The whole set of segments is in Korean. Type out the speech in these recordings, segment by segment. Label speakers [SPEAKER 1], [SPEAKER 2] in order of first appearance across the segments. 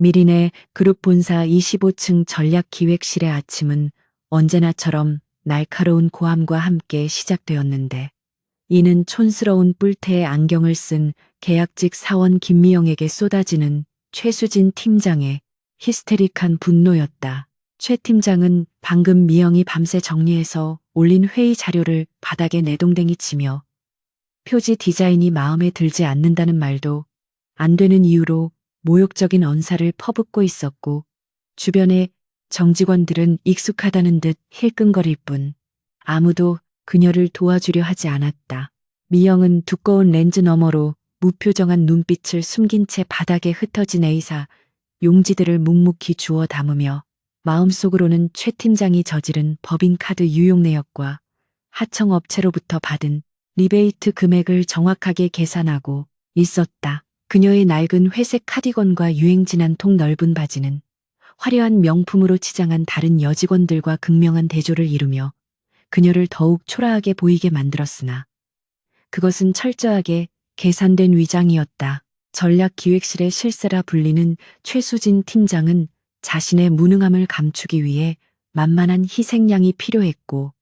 [SPEAKER 1] 미린의 그룹 본사 25층 전략기획실의 아침은 언제나처럼 날카로운 고함과 함께 시작되었는데, 이는 촌스러운 뿔테의 안경을 쓴 계약직 사원 김미영에게 쏟아지는 최수진 팀장의 히스테릭한 분노였다. 최 팀장은 방금 미영이 밤새 정리해서 올린 회의 자료를 바닥에 내동댕이 치며 표지 디자인이 마음에 들지 않는다는 말도 안 되는 이유로 모욕적인 언사를 퍼붓고 있었고, 주변의 정직원들은 익숙하다는 듯 힐끔거릴 뿐 아무도 그녀를 도와주려 하지 않았다. 미영은 두꺼운 렌즈 너머로 무표정한 눈빛을 숨긴 채 바닥에 흩어진 A사 용지들을 묵묵히 주워 담으며 마음속으로는 최 팀장이 저지른 법인카드 유용 내역과 하청업체로부터 받은 리베이트 금액을 정확하게 계산하고 있었다. 그녀의 낡은 회색 카디건과 유행진한 통 넓은 바지는 화려한 명품으로 치장한 다른 여직원들과 극명한 대조를 이루며 그녀를 더욱 초라하게 보이게 만들었으나, 그것은 철저하게 계산된 위장이었다. 전략기획실의 실세라 불리는 최수진 팀장은 자신의 무능함을 감추기 위해 만만한 희생양이 필요했고,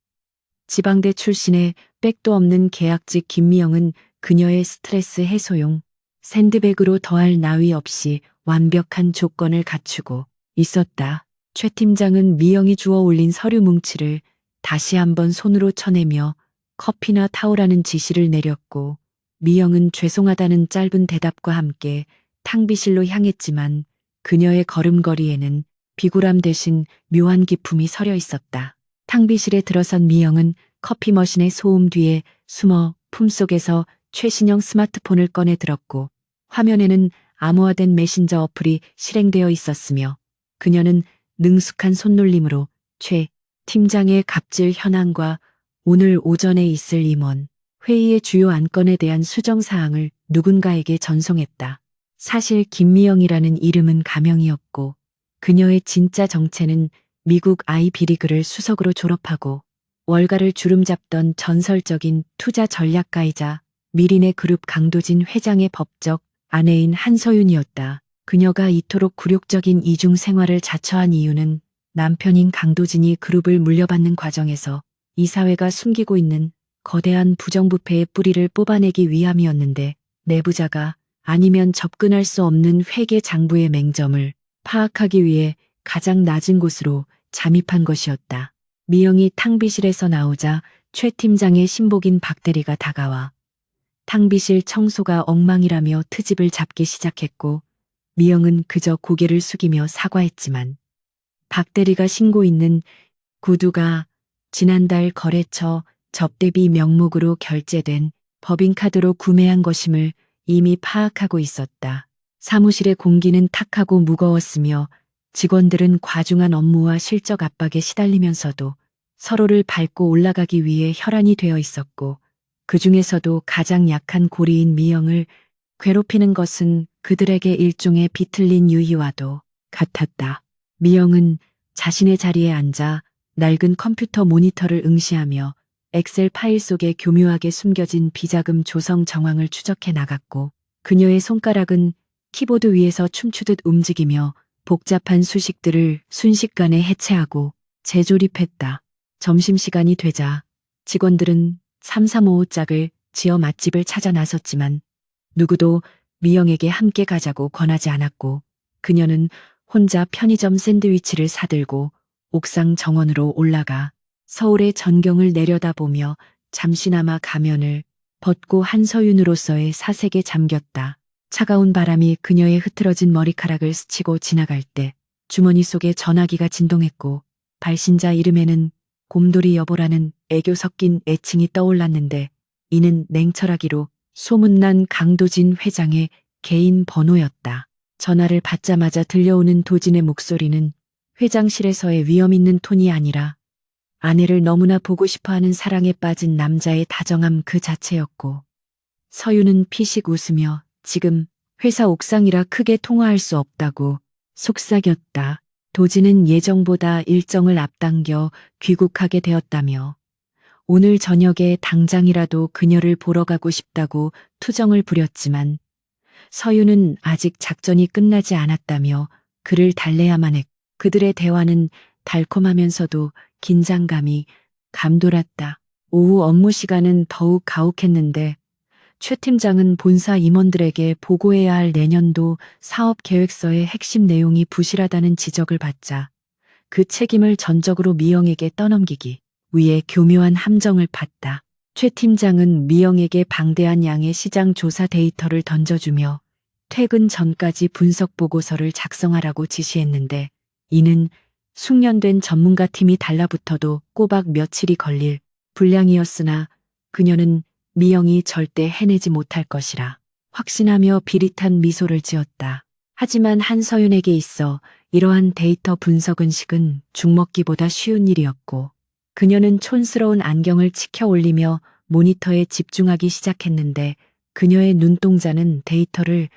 [SPEAKER 1] 지방대 출신의 백도 없는 계약직 김미영은 그녀의 스트레스 해소용 샌드백으로 더할 나위 없이 완벽한 조건을 갖추고 있었다. 최 팀장은 미영이 주워 올린 서류 뭉치를 다시 한번 손으로 쳐내며 커피나 타오라는 지시를 내렸고, 미영은 죄송하다는 짧은 대답과 함께 탕비실로 향했지만 그녀의 걸음걸이에는 비굴함 대신 묘한 기품이 서려 있었다. 탕비실에 들어선 미영은 커피 머신의 소음 뒤에 숨어 품속에서 최신형 스마트폰을 꺼내 들었고, 화면에는 암호화된 메신저 어플이 실행되어 있었으며, 그녀는 능숙한 손놀림으로 최 팀장의 갑질 현황과 오늘 오전에 있을 임원 회의의 주요 안건에 대한 수정사항을 누군가에게 전송했다. 사실 김미영이라는 이름은 가명이었고, 그녀의 진짜 정체는 미국 아이비리그를 수석으로 졸업하고 월가를 주름잡던 전설적인 투자 전략가이자 미린의 그룹 강도진 회장의 법적 아내인 한서윤이었다. 그녀가 이토록 굴욕적인 이중 생활을 자처한 이유는 남편인 강도진이 그룹을 물려받는 과정에서 이사회가 숨기고 있는 거대한 부정부패의 뿌리를 뽑아내기 위함이었는데, 내부자가 아니면 접근할 수 없는 회계 장부의 맹점을 파악하기 위해 가장 낮은 곳으로 잠입한 것이었다. 미영이 탕비실에서 나오자 최 팀장의 신복인 박 대리가 다가와 탕비실 청소가 엉망이라며 트집을 잡기 시작했고, 미영은 그저 고개를 숙이며 사과했지만 박 대리가 신고 있는 구두가 지난달 거래처 접대비 명목으로 결제된 법인카드로 구매한 것임을 이미 파악하고 있었다. 사무실의 공기는 탁하고 무거웠으며 직원들은 과중한 업무와 실적 압박에 시달리면서도 서로를 밟고 올라가기 위해 혈안이 되어 있었고, 그 중에서도 가장 약한 고리인 미영을 괴롭히는 것은 그들에게 일종의 비틀린 유희와도 같았다. 미영은 자신의 자리에 앉아 낡은 컴퓨터 모니터를 응시하며 엑셀 파일 속에 교묘하게 숨겨진 비자금 조성 정황을 추적해 나갔고, 그녀의 손가락은 키보드 위에서 춤추듯 움직이며 복잡한 수식들을 순식간에 해체하고 재조립했다. 점심시간이 되자 직원들은 3355짝을 지어 맛집을 찾아 나섰지만 누구도 미영에게 함께 가자고 권하지 않았고, 그녀는 혼자 편의점 샌드위치를 사들고 옥상 정원으로 올라가 서울의 전경을 내려다보며 잠시나마 가면을 벗고 한서윤으로서의 사색에 잠겼다. 차가운 바람이 그녀의 흐트러진 머리카락을 스치고 지나갈 때 주머니 속에 전화기가 진동했고, 발신자 이름에는 곰돌이 여보라는 애교 섞인 애칭이 떠올랐는데, 이는 냉철하기로 소문난 강도진 회장의 개인 번호였다. 전화를 받자마자 들려오는 도진의 목소리는 회장실에서의 위험 있는 톤이 아니라 아내를 너무나 보고 싶어하는 사랑에 빠진 남자의 다정함 그 자체였고, 서윤은 피식 웃으며 지금 회사 옥상이라 크게 통화할 수 없다고 속삭였다. 도진은 예정보다 일정을 앞당겨 귀국하게 되었다며 오늘 저녁에 당장이라도 그녀를 보러 가고 싶다고 투정을 부렸지만, 서윤은 아직 작전이 끝나지 않았다며 그를 달래야만 했고 그들의 대화는 달콤하면서도 긴장감이 감돌았다. 오후 업무 시간은 더욱 가혹했는데 최 팀장은 본사 임원들에게 보고해야 할 내년도 사업 계획서의 핵심 내용이 부실하다는 지적을 받자 그 책임을 전적으로 미영에게 떠넘기기 위해 교묘한 함정을 팠다. 최 팀장은 미영에게 방대한 양의 시장 조사 데이터를 던져주며 퇴근 전까지 분석 보고서를 작성하라고 지시했는데 이는 숙련된 전문가 팀이 달라붙어도 꼬박 며칠이 걸릴 분량이었으나 그녀는 미영이 절대 해내지 못할 것이라 확신하며 비릿한 미소를 지었다. 하지만 한서윤에게 있어 이러한 데이터 분석은식은 죽먹기보다 쉬운 일이었고 그녀는 촌스러운 안경을 치켜 올리며 모니터에 집중하기 시작했는데 그녀의 눈동자는 데이터를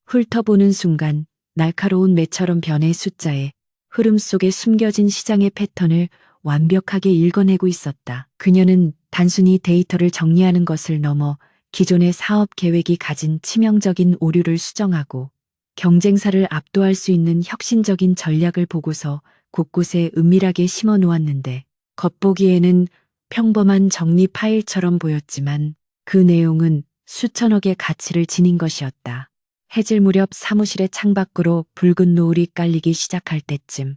[SPEAKER 1] 훑어보는 순간 날카로운 매처럼 변해 숫자에 흐름 속에 숨겨진 시장의 패턴을 완벽하게 읽어내고 있었다. 그녀는 단순히 데이터를 정리하는 것을 넘어 기존의 사업 계획이 가진 치명적인 오류를 수정하고 경쟁사를 압도할 수 있는 혁신적인 전략을 보고서 곳곳에 은밀하게 심어 놓았는데 겉보기에는 평범한 정리 파일처럼 보였지만 그 내용은 수천억의 가치를 지닌 것이었다. 해질 무렵 사무실의 창밖으로 붉은 노을이 깔리기 시작할 때쯤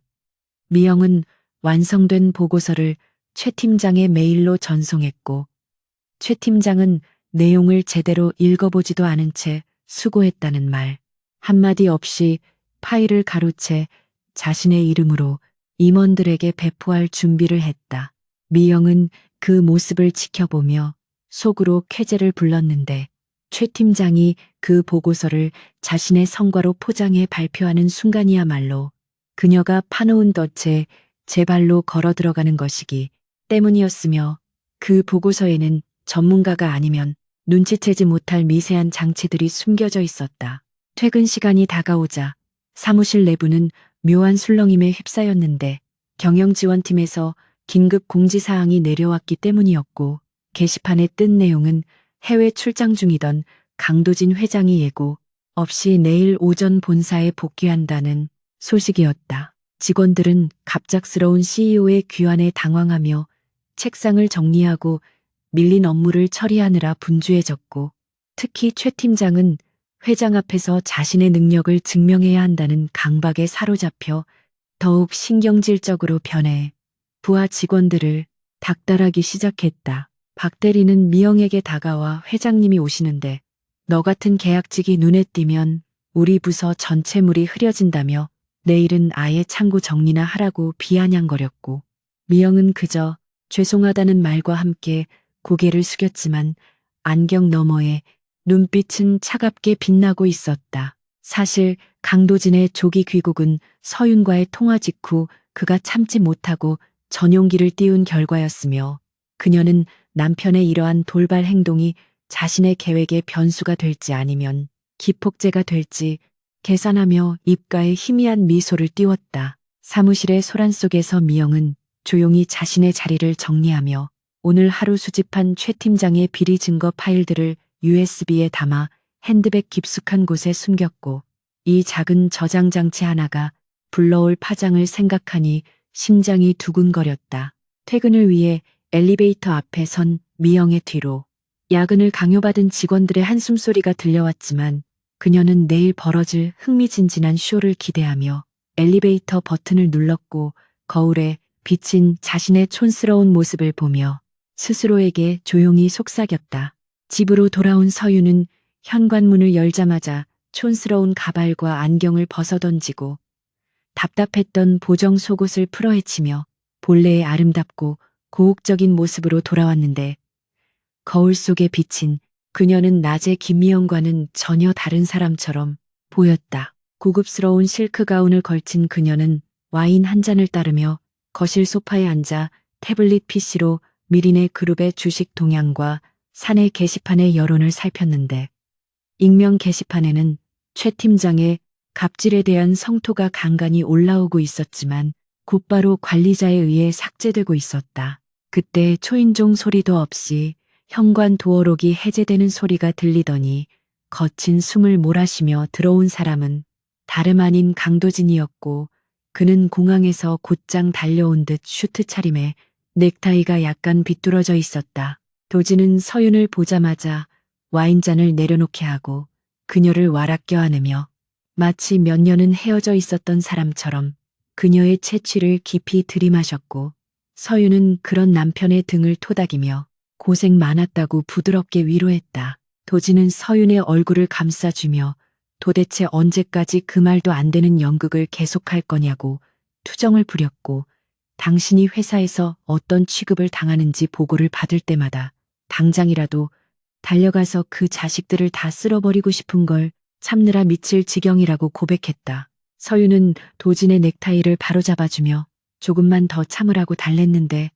[SPEAKER 1] 미영은 완성된 보고서를 최 팀장의 메일로 전송했고 최 팀장은 내용을 제대로 읽어보지도 않은 채 수고했다는 말 한마디 없이 파일을 가로채 자신의 이름으로 임원들에게 배포할 준비를 했다. 미영은 그 모습을 지켜보며 속으로 쾌재를 불렀는데 최 팀장이 그 보고서를 자신의 성과로 포장해 발표하는 순간이야말로 그녀가 파놓은 덫에 제 발로 걸어 들어가는 것이기 때문이었으며 그 보고서에는 전문가가 아니면 눈치채지 못할 미세한 장치들이 숨겨져 있었다. 퇴근 시간이 다가오자 사무실 내부는 묘한 술렁임에 휩싸였는데 경영지원팀에서 긴급 공지사항이 내려왔기 때문이었고 게시판에 뜬 내용은 해외 출장 중이던 강도진 회장이 예고 없이 내일 오전 본사에 복귀한다는 소식이었다. 직원들은 갑작스러운 CEO의 귀환에 당황하며 책상을 정리하고 밀린 업무를 처리하느라 분주해졌고 특히 최 팀장은 회장 앞에서 자신의 능력을 증명해야 한다는 강박에 사로잡혀 더욱 신경질적으로 변해 부하 직원들을 닥달하기 시작했다. 박 대리는 미영에게 다가와 회장님이 오시는데 너 같은 계약직이 눈에 띄면 우리 부서 전체물이 흐려진다며 내일은 아예 창고 정리나 하라고 비아냥거렸고 미영은 그저 죄송하다는 말과 함께 고개를 숙였지만 안경 너머에 눈빛은 차갑게 빛나고 있었다. 사실 강도진의 조기 귀국은 서윤과의 통화 직후 그가 참지 못하고 전용기를 띄운 결과였으며 그녀는 남편의 이러한 돌발 행동이 자신의 계획의 변수가 될지 아니면 기폭제가 될지 계산하며 입가에 희미한 미소를 띄웠다. 사무실의 소란 속에서 미영은 조용히 자신의 자리를 정리하며 오늘 하루 수집한 최 팀장의 비리 증거 파일들을 USB에 담아 핸드백 깊숙한 곳에 숨겼고 이 작은 저장 장치 하나가 불러올 파장을 생각하니 심장이 두근거렸다. 퇴근을 위해 엘리베이터 앞에 선 미영의 뒤로 야근을 강요받은 직원들의 한숨소리가 들려왔지만 그녀는 내일 벌어질 흥미진진한 쇼를 기대하며 엘리베이터 버튼을 눌렀고 거울에 비친 자신의 촌스러운 모습을 보며 스스로에게 조용히 속삭였다. 집으로 돌아온 서유는 현관문을 열자마자 촌스러운 가발과 안경을 벗어던지고 답답했던 보정 속옷을 풀어헤치며 본래의 아름답고 고혹적인 모습으로 돌아왔는데 거울 속에 비친 그녀는 낮의 김미영과는 전혀 다른 사람처럼 보였다. 고급스러운 실크 가운을 걸친 그녀는 와인 한 잔을 따르며 거실 소파에 앉아 태블릿 PC로 미린의 그룹의 주식 동향과 사내 게시판의 여론을 살폈는데 익명 게시판에는 최 팀장의 갑질에 대한 성토가 간간히 올라오고 있었지만 곧바로 관리자에 의해 삭제되고 있었다. 그때 초인종 소리도 없이 현관 도어록이 해제되는 소리가 들리더니 거친 숨을 몰아쉬며 들어온 사람은 다름 아닌 강도진이었고 그는 공항에서 곧장 달려온 듯 슈트 차림에 넥타이가 약간 비뚤어져 있었다. 도진은 서윤을 보자마자 와인잔을 내려놓게 하고 그녀를 와락 껴안으며 마치 몇 년은 헤어져 있었던 사람처럼 그녀의 채취를 깊이 들이마셨고 서윤은 그런 남편의 등을 토닥이며 고생 많았다고 부드럽게 위로했다. 도진은 서윤의 얼굴을 감싸주며 도대체 언제까지 그 말도 안 되는 연극을 계속할 거냐고 투정을 부렸고 당신이 회사에서 어떤 취급을 당하는지 보고를 받을 때마다 당장이라도 달려가서 그 자식들을 다 쓸어버리고 싶은 걸 참느라 미칠 지경이라고 고백했다. 서윤은 도진의 넥타이를 바로잡아주며 조금만 더 참으라고 달랬는데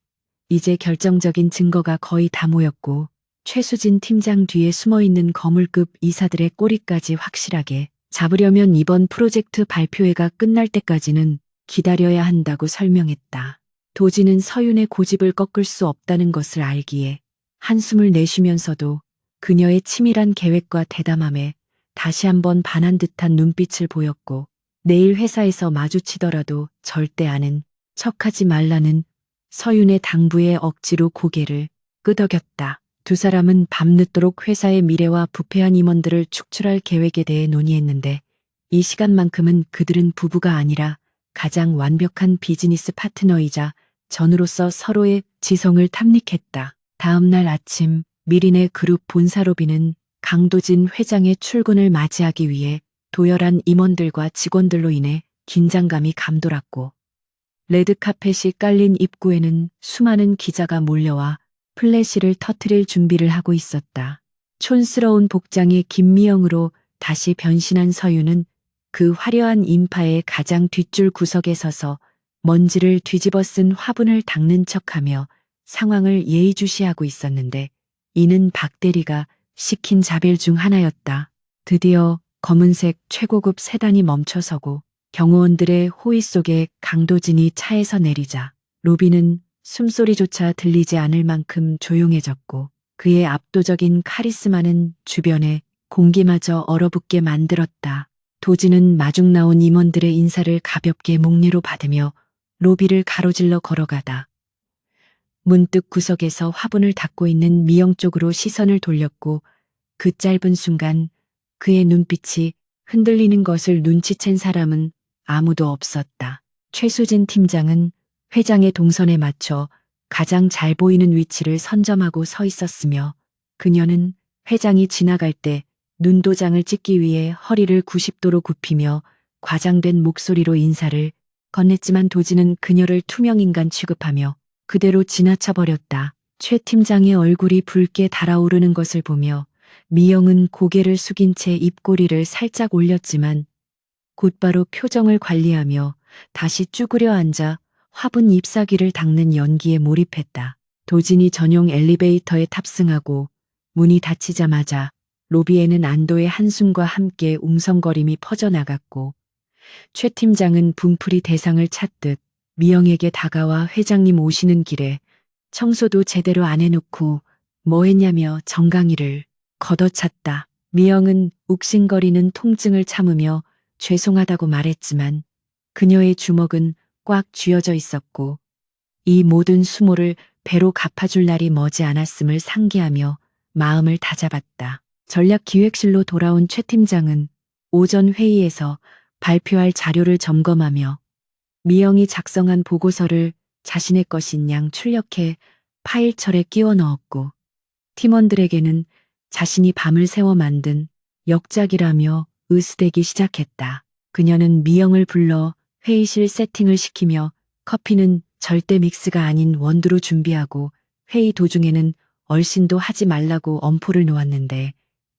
[SPEAKER 1] 이제 결정적인 증거가 거의 다 모였고 최수진 팀장 뒤에 숨어있는 거물급 이사들의 꼬리까지 확실하게 잡으려면 이번 프로젝트 발표회가 끝날 때까지는 기다려야 한다고 설명했다. 도진은 서윤의 고집을 꺾을 수 없다는 것을 알기에 한숨을 내쉬면서도 그녀의 치밀한 계획과 대담함에 다시 한번 반한 듯한 눈빛을 보였고 내일 회사에서 마주치더라도 절대 아는 척하지 말라는 서윤의 당부에 억지로 고개를 끄덕였다. 두 사람은 밤늦도록 회사의 미래와 부패한 임원들을 축출할 계획에 대해 논의했는데 이 시간만큼은 그들은 부부가 아니라 가장 완벽한 비즈니스 파트너이자 전우로서 서로의 지성을 탐닉했다. 다음 날 아침 미린의 그룹 본사 로비는 강도진 회장의 출근을 맞이하기 위해 도열한 임원들과 직원들로 인해 긴장감이 감돌았고 레드카펫이 깔린 입구에는 수많은 기자가 몰려와 플래시를 터뜨릴 준비를 하고 있었다. 촌스러운 복장의 김미영으로 다시 변신한 서윤은 그 화려한 인파의 가장 뒷줄 구석에 서서 먼지를 뒤집어 쓴 화분을 닦는 척하며 상황을 예의주시하고 있었는데 이는 박 대리가 시킨 자벨 중 하나였다. 드디어 검은색 최고급 세단이 멈춰서고 경호원들의 호의 속에 강도진이 차에서 내리자 로비는 숨소리조차 들리지 않을 만큼 조용해졌고 그의 압도적인 카리스마는 주변의 공기마저 얼어붙게 만들었다. 도진은 마중 나온 임원들의 인사를 가볍게 목례로 받으며 로비를 가로질러 걸어가다 문득 구석에서 화분을 닦고 있는 미영 쪽으로 시선을 돌렸고 그 짧은 순간 그의 눈빛이 흔들리는 것을 눈치챈 사람은 아무도 없었다. 최수진 팀장은 회장의 동선에 맞춰 가장 잘 보이는 위치를 선점하고 서 있었으며 그녀는 회장이 지나갈 때 눈도장을 찍기 위해 허리를 90도로 굽히며 과장된 목소리로 인사를 건넸지만 도진은 그녀를 투명인간 취급하며 그대로 지나쳐버렸다. 최 팀장의 얼굴이 붉게 달아오르는 것을 보며 미영은 고개를 숙인 채 입꼬리를 살짝 올렸지만 곧바로 표정을 관리하며 다시 쭈그려 앉아 화분 잎사귀를 닦는 연기에 몰입했다. 도진이 전용 엘리베이터에 탑승하고 문이 닫히자마자 로비에는 안도의 한숨과 함께 웅성거림이 퍼져나갔고 최 팀장은 분풀이 대상을 찾듯 미영에게 다가와 회장님 오시는 길에 청소도 제대로 안 해놓고 뭐 했냐며 정강이를 걷어찼다. 미영은 욱신거리는 통증을 참으며 죄송하다고 말했지만 그녀의 주먹은 꽉 쥐어져 있었고 이 모든 수모를 배로 갚아줄 날이 머지 않았음을 상기하며 마음을 다잡았다. 전략기획실로 돌아온 최 팀장은 오전 회의에서 발표할 자료를 점검하며 미영이 작성한 보고서를 자신의 것인 양 출력해 파일철에 끼워 넣었고 팀원들에게는 자신이 밤을 새워 만든 역작이라며 으스대기 시작했다. 그녀는 미영을 불러 회의실 세팅을 시키며 커피는 절대 믹스가 아닌 원두로 준비하고 회의 도중에는 얼씬도 하지 말라고 엄포를 놓았는데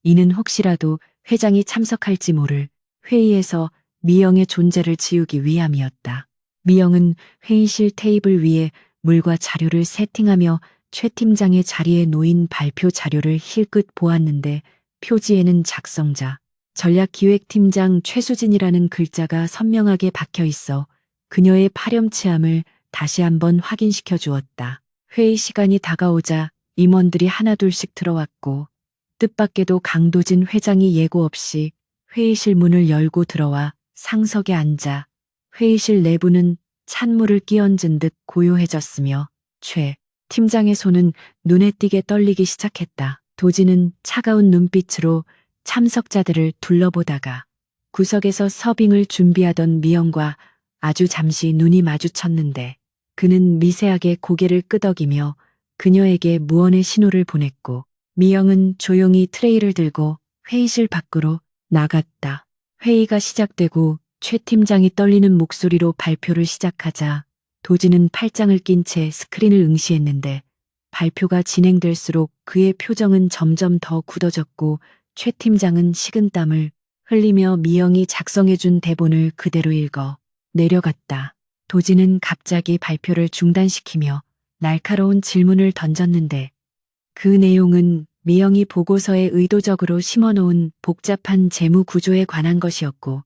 [SPEAKER 1] 이는 혹시라도 회장이 참석할지 모를 회의에서 미영의 존재를 지우기 위함이었다. 미영은 회의실 테이블 위에 물과 자료를 세팅하며 최 팀장의 자리에 놓인 발표 자료를 힐끗 보았는데 표지에는 작성자, 전략기획팀장 최수진이라는 글자가 선명하게 박혀 있어 그녀의 파렴치함을 다시 한번 확인시켜 주었다. 회의 시간이 다가오자 임원들이 하나둘씩 들어왔고 뜻밖에도 강도진 회장이 예고 없이 회의실 문을 열고 들어와 상석에 앉아 회의실 내부는 찬물을 끼얹은 듯 고요해졌으며 최 팀장의 손은 눈에 띄게 떨리기 시작했다. 도지는 차가운 눈빛으로 참석자들을 둘러보다가 구석에서 서빙을 준비하던 미영과 아주 잠시 눈이 마주쳤는데 그는 미세하게 고개를 끄덕이며 그녀에게 무언의 신호를 보냈고 미영은 조용히 트레이를 들고 회의실 밖으로 나갔다. 회의가 시작되고 최 팀장이 떨리는 목소리로 발표를 시작하자 도지는 팔짱을 낀 채 스크린을 응시했는데 발표가 진행될수록 그의 표정은 점점 더 굳어졌고 최 팀장은 식은땀을 흘리며 미영이 작성해준 대본을 그대로 읽어 내려갔다. 도지는 갑자기 발표를 중단시키며 날카로운 질문을 던졌는데 그 내용은 미영이 보고서에 의도적으로 심어놓은 복잡한 재무 구조에 관한 것이었고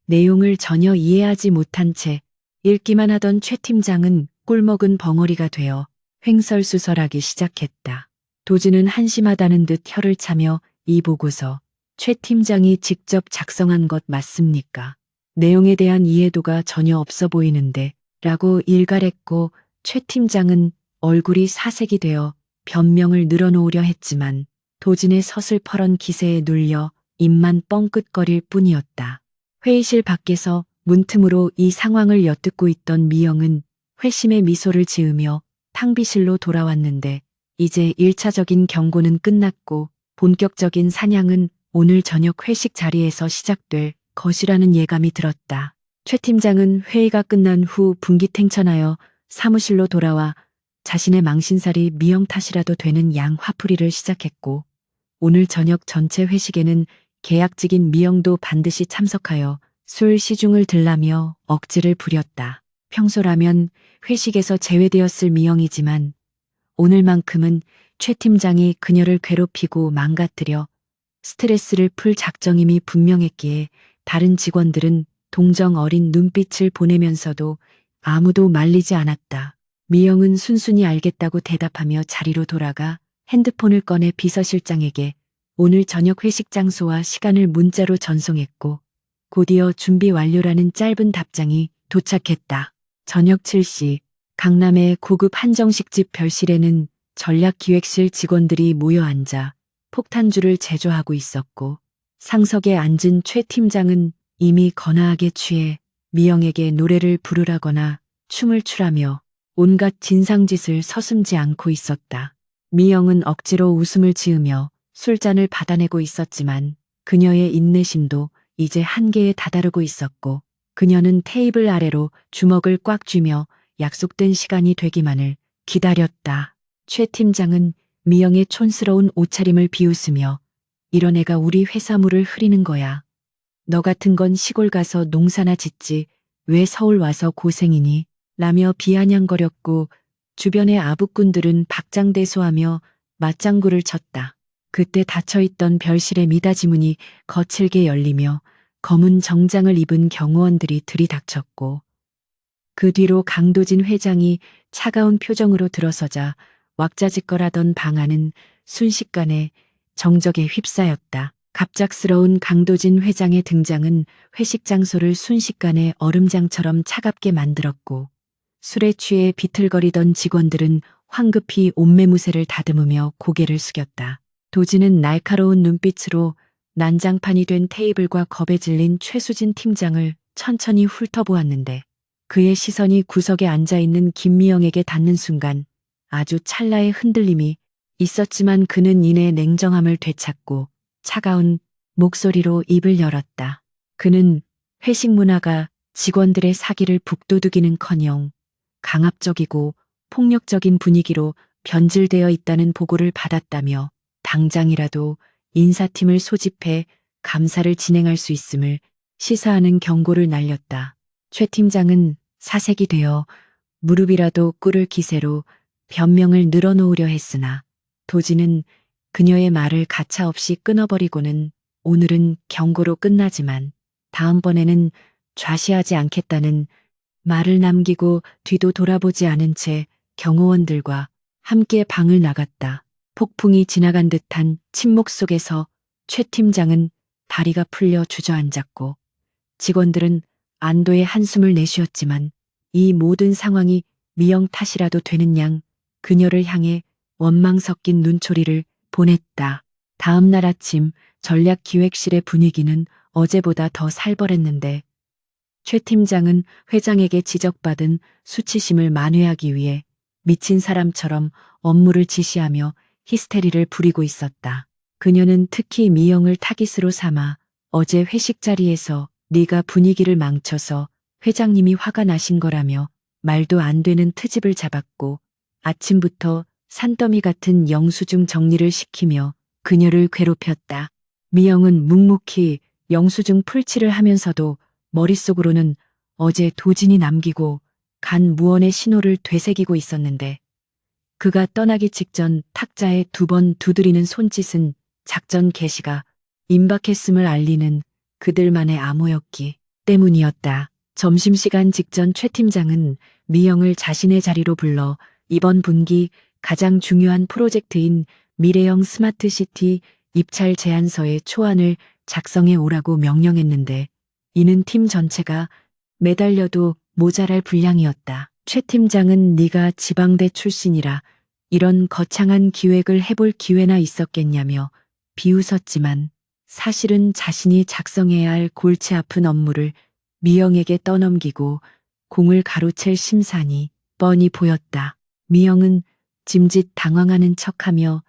[SPEAKER 1] 내용을 전혀 이해하지 못한 채 읽기만 하던 최 팀장은 꿀먹은 벙어리가 되어 횡설수설하기 시작했다. 도지는 한심하다는 듯 혀를 차며 이 보고서 최 팀장이 직접 작성한 것 맞습니까? 내용에 대한 이해도가 전혀 없어 보이는데 라고 일갈했고 최 팀장은 얼굴이 사색이 되어 변명을 늘어놓으려 했지만 도진의 서슬퍼런 기세에 눌려 입만 뻥끗거릴 뿐이었다. 회의실 밖에서 문틈으로 이 상황을 엿듣고 있던 미영은 회심의 미소를 지으며 탕비실로 돌아왔는데 이제 1차적인 경고는 끝났고 본격적인 사냥은 오늘 저녁 회식 자리에서 시작될 것이라는 예감이 들었다. 최 팀장은 회의가 끝난 후 분기탱천하여 사무실로 돌아와 자신의 망신살이 미영 탓이라도 되는 양 화풀이를 시작했고 오늘 저녁 전체 회식에는 계약직인 미영도 반드시 참석하여 술 시중을 들라며 억지를 부렸다. 평소라면 회식에서 제외되었을 미영이지만 오늘만큼은 최 팀장이 그녀를 괴롭히고 망가뜨려 스트레스를 풀 작정임이 분명했기에 다른 직원들은 동정 어린 눈빛을 보내면서도 아무도 말리지 않았다. 미영은 순순히 알겠다고 대답하며 자리로 돌아가 핸드폰을 꺼내 비서실장에게 오늘 저녁 회식 장소와 시간을 문자로 전송했고 곧이어 준비 완료라는 짧은 답장이 도착했다. 저녁 7시 강남의 고급 한정식집 별실에는 전략기획실 직원들이 모여 앉아 폭탄주를 제조하고 있었고 상석에 앉은 최 팀장은 이미 거나하게 취해 미영에게 노래를 부르라거나 춤을 추라며 온갖 진상짓을 서슴지 않고 있었다. 미영은 억지로 웃음을 지으며 술잔을 받아내고 있었지만 그녀의 인내심도 이제 한계에 다다르고 있었고 그녀는 테이블 아래로 주먹을 꽉 쥐며 약속된 시간이 되기만을 기다렸다. 최 팀장은 미영의 촌스러운 옷차림을 비웃으며 이런 애가 우리 회사물을 흐리는 거야. 너 같은 건 시골 가서 농사나 짓지 왜 서울 와서 고생이니? 라며 비아냥거렸고 주변의 아부꾼들은 박장대소하며 맞장구를 쳤다. 그때 닫혀있던 별실의 미닫이 문이 거칠게 열리며 검은 정장을 입은 경호원들이 들이닥쳤고 그 뒤로 강도진 회장이 차가운 표정으로 들어서자 왁자지껄하던 방 안은 순식간에 정적에 휩싸였다. 갑작스러운 강도진 회장의 등장은 회식 장소를 순식간에 얼음장처럼 차갑게 만들었고 술에 취해 비틀거리던 직원들은 황급히 옷매무새를 다듬으며 고개를 숙였다. 도지는 날카로운 눈빛으로 난장판이 된 테이블과 겁에 질린 최수진 팀장을 천천히 훑어보았는데 그의 시선이 구석에 앉아있는 김미영에게 닿는 순간 아주 찰나의 흔들림이 있었지만 그는 이내 냉정함을 되찾고 차가운 목소리로 입을 열었다. 그는 회식 문화가 직원들의 사기를 북돋우기는커녕 강압적이고 폭력적인 분위기로 변질되어 있다는 보고를 받았다며 당장이라도 인사팀을 소집해 감사를 진행할 수 있음을 시사하는 경고를 날렸다. 최 팀장은 사색이 되어 무릎이라도 꿇을 기세로 변명을 늘어놓으려 했으나 도지는 그녀의 말을 가차없이 끊어버리고는 오늘은 경고로 끝나지만 다음번에는 좌시하지 않겠다는 말을 남기고 뒤도 돌아보지 않은 채 경호원들과 함께 방을 나갔다. 폭풍이 지나간 듯한 침묵 속에서 최 팀장은 다리가 풀려 주저앉았고 직원들은 안도의 한숨을 내쉬었지만 이 모든 상황이 미영 탓이라도 되는 양 그녀를 향해 원망 섞인 눈초리를 보냈다. 다음 날 아침 전략기획실의 분위기는 어제보다 더 살벌했는데 최 팀장은 회장에게 지적받은 수치심을 만회하기 위해 미친 사람처럼 업무를 지시하며 히스테리를 부리고 있었다. 그녀는 특히 미영을 타깃으로 삼아 어제 회식 자리에서 네가 분위기를 망쳐서 회장님이 화가 나신 거라며 말도 안 되는 트집을 잡았고 아침부터 산더미 같은 영수증 정리를 시키며 그녀를 괴롭혔다. 미영은 묵묵히 영수증 풀칠을 하면서도 머릿속으로는 어제 도진이 남기고 간 무언의 신호를 되새기고 있었는데 그가 떠나기 직전 탁자에 2번 두드리는 손짓은 작전 개시가 임박했음을 알리는 그들만의 암호였기 때문이었다. 점심시간 직전 최 팀장은 미영을 자신의 자리로 불러 이번 분기 가장 중요한 프로젝트인 미래형 스마트시티 입찰 제안서의 초안을 작성해 오라고 명령했는데 이는 팀 전체가 매달려도 모자랄 분량이었다. 최 팀장은 네가 지방대 출신이라 이런 거창한 기획을 해볼 기회나 있었겠냐며 비웃었지만 사실은 자신이 작성해야 할 골치 아픈 업무를 미영에게 떠넘기고 공을 가로챌 심산이 뻔히 보였다. 미영은 짐짓 당황하는 척하며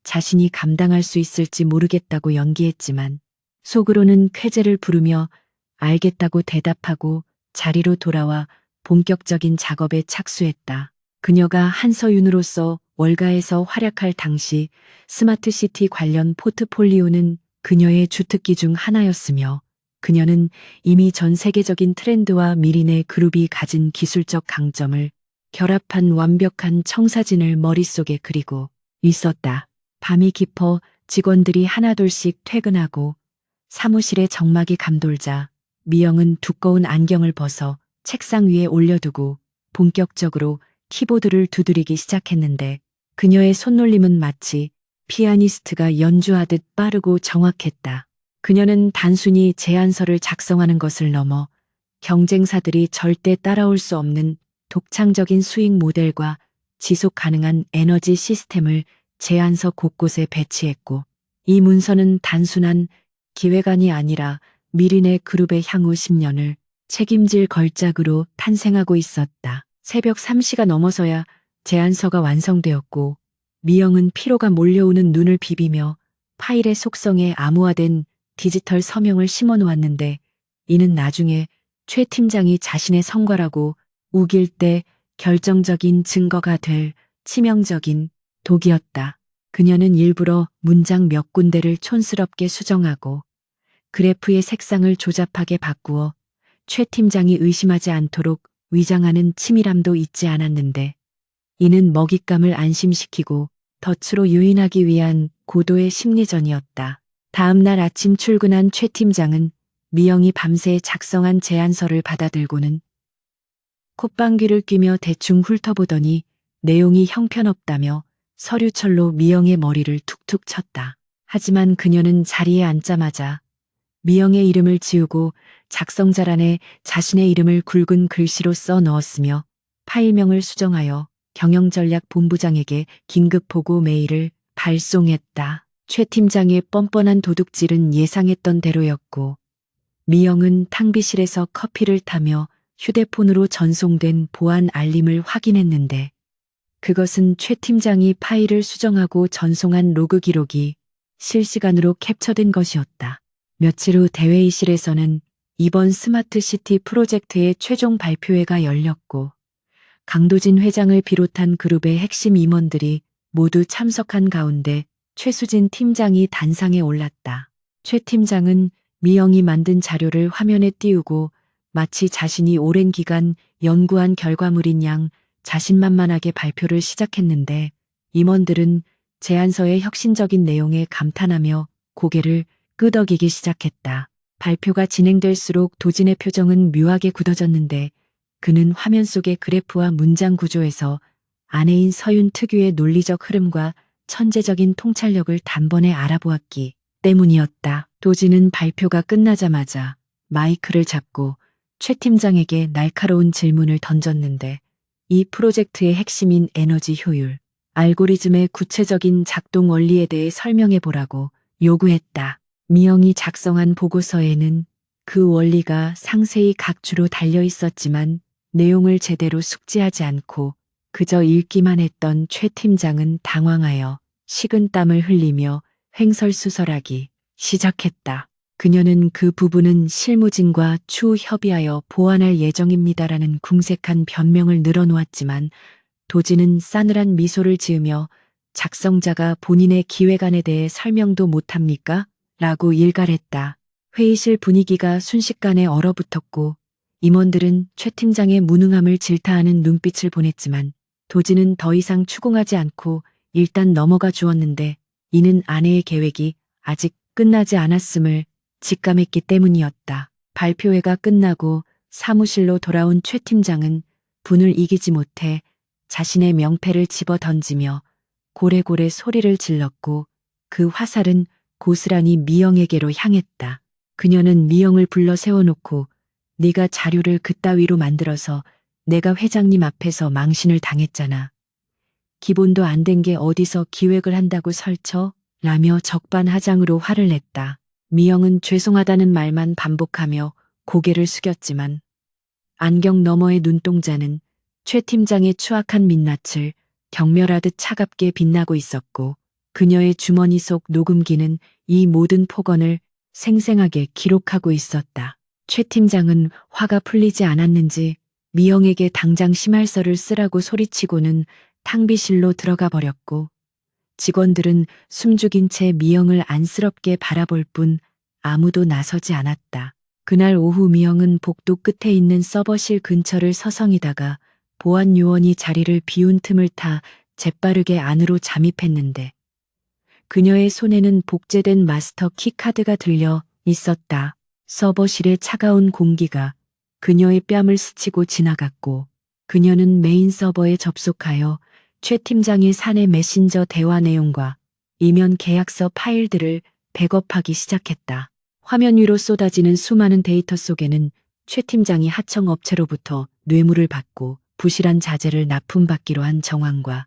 [SPEAKER 1] 자신이 감당할 수 있을지 모르겠다고 연기했지만 속으로는 쾌재를 부르며 알겠다고 대답하고 자리로 돌아와 본격적인 작업에 착수했다. 그녀가 한서윤으로서 월가에서 활약할 당시 스마트시티 관련 포트폴리오는 그녀의 주특기 중 하나였으며 그녀는 이미 전 세계적인 트렌드와 미린의 그룹이 가진 기술적 강점을 결합한 완벽한 청사진을 머릿속에 그리고 있었다. 밤이 깊어 직원들이 하나둘씩 퇴근하고 사무실에 정막이 감돌자 미영은 두꺼운 안경을 벗어 책상 위에 올려두고 본격적으로 키보드를 두드리기 시작했는데 그녀의 손놀림은 마치 피아니스트가 연주하듯 빠르고 정확했다. 그녀는 단순히 제안서를 작성하는 것을 넘어 경쟁사들이 절대 따라올 수 없는 독창적인 수익 모델과 지속 가능한 에너지 시스템을 제안서 곳곳에 배치했고 이 문서는 단순한 기획안이 아니라 미린의 그룹의 향후 10년을 책임질 걸작으로 탄생하고 있었다. 새벽 3시가 넘어서야 제안서가 완성되었고 미영은 피로가 몰려오는 눈을 비비며 파일의 속성에 암호화된 디지털 서명을 심어 놓았는데 이는 나중에 최 팀장이 자신의 성과라고 우길 때 결정적인 증거가 될 치명적인 독이었다. 그녀는 일부러 문장 몇 군데를 촌스럽게 수정하고 그래프의 색상을 조잡하게 바꾸어 최 팀장이 의심하지 않도록 위장하는 치밀함도 잊지 않았는데 이는 먹잇감을 안심시키고 덫으로 유인하기 위한 고도의 심리전이었다. 다음 날 아침 출근한 최 팀장은 미영이 밤새 작성한 제안서를 받아들고는 콧방귀를 뀌며 대충 훑어보더니 내용이 형편없다며 서류철로 미영의 머리를 툭툭 쳤다. 하지만 그녀는 자리에 앉자마자 미영의 이름을 지우고 작성자란에 자신의 이름을 굵은 글씨로 써 넣었으며 파일명을 수정하여 경영전략본부장에게 긴급 보고 메일을 발송했다. 최 팀장의 뻔뻔한 도둑질은 예상했던 대로였고 미영은 탕비실에서 커피를 타며 휴대폰으로 전송된 보안 알림을 확인했는데 그것은 최 팀장이 파일을 수정하고 전송한 로그 기록이 실시간으로 캡처된 것이었다. 며칠 후 대회의실에서는 이번 스마트시티 프로젝트의 최종 발표회가 열렸고 강도진 회장을 비롯한 그룹의 핵심 임원들이 모두 참석한 가운데 최수진 팀장이 단상에 올랐다. 최 팀장은 미영이 만든 자료를 화면에 띄우고 마치 자신이 오랜 기간 연구한 결과물인 양 자신만만하게 발표를 시작했는데 임원들은 제안서의 혁신적인 내용에 감탄하며 고개를 끄덕이기 시작했다. 발표가 진행될수록 도진의 표정은 묘하게 굳어졌는데 그는 화면 속의 그래프와 문장 구조에서 아내인 서윤 특유의 논리적 흐름과 천재적인 통찰력을 단번에 알아보았기 때문이었다. 도진은 발표가 끝나자마자 마이크를 잡고 최 팀장에게 날카로운 질문을 던졌는데 이 프로젝트의 핵심인 에너지 효율, 알고리즘의 구체적인 작동 원리에 대해 설명해 보라고 요구했다. 미영이 작성한 보고서에는 그 원리가 상세히 각주로 달려 있었지만 내용을 제대로 숙지하지 않고 그저 읽기만 했던 최 팀장은 당황하여 식은땀을 흘리며 횡설수설하기 시작했다. 그녀는 그 부분은 실무진과 추후 협의하여 보완할 예정입니다라는 궁색한 변명을 늘어놓았지만 도지는 싸늘한 미소를 지으며 작성자가 본인의 기획안에 대해 설명도 못합니까? 라고 일갈했다. 회의실 분위기가 순식간에 얼어붙었고 임원들은 최 팀장의 무능함을 질타하는 눈빛을 보냈지만 도지는 더 이상 추궁하지 않고 일단 넘어가 주었는데 이는 아내의 계획이 아직 끝나지 않았음을 직감했기 때문이었다. 발표회가 끝나고 사무실로 돌아온 최 팀장은 분을 이기지 못해 자신의 명패를 집어 던지며 고래고래 소리를 질렀고 그 화살은 고스란히 미영에게로 향했다. 그녀는 미영을 불러 세워놓고 네가 자료를 그따위로 만들어서 내가 회장님 앞에서 망신을 당했잖아. 기본도 안 된 게 어디서 기획을 한다고 설쳐? 라며 적반하장으로 화를 냈다. 미영은 죄송하다는 말만 반복하며 고개를 숙였지만 안경 너머의 눈동자는 최 팀장의 추악한 민낯을 경멸하듯 차갑게 빛나고 있었고 그녀의 주머니 속 녹음기는 이 모든 폭언을 생생하게 기록하고 있었다. 최 팀장은 화가 풀리지 않았는지 미영에게 당장 심할서를 쓰라고 소리치고는 탕비실로 들어가 버렸고 직원들은 숨죽인 채 미영을 안쓰럽게 바라볼 뿐 아무도 나서지 않았다. 그날 오후 미영은 복도 끝에 있는 서버실 근처를 서성이다가 보안 요원이 자리를 비운 틈을 타 재빠르게 안으로 잠입했는데 그녀의 손에는 복제된 마스터 키카드가 들려 있었다. 서버실의 차가운 공기가 그녀의 뺨을 스치고 지나갔고 그녀는 메인 서버에 접속하여 최 팀장의 사내 메신저 대화 내용과 이면 계약서 파일들을 백업하기 시작했다. 화면 위로 쏟아지는 수많은 데이터 속에는 최 팀장이 하청업체로부터 뇌물을 받고 부실한 자재를 납품받기로 한 정황과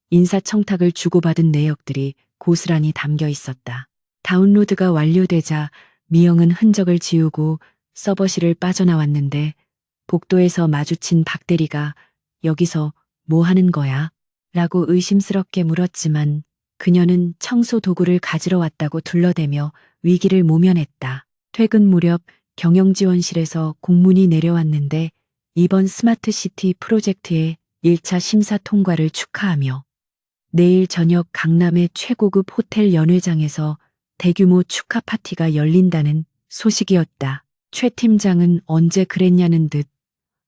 [SPEAKER 1] 인사청탁을 주고받은 내역들이 고스란히 담겨 있었다. 다운로드가 완료되자 미영은 흔적을 지우고 서버실을 빠져나왔는데 복도에서 마주친 박 대리가 여기서 뭐 하는 거야? 라고 의심스럽게 물었지만 그녀는 청소 도구를 가지러 왔다고 둘러대며 위기를 모면했다. 퇴근 무렵 경영지원실에서 공문이 내려왔는데 이번 스마트시티 프로젝트의 1차 심사 통과를 축하하며 내일 저녁 강남의 최고급 호텔 연회장에서 대규모 축하 파티가 열린다는 소식이었다. 최 팀장은 언제 그랬냐는 듯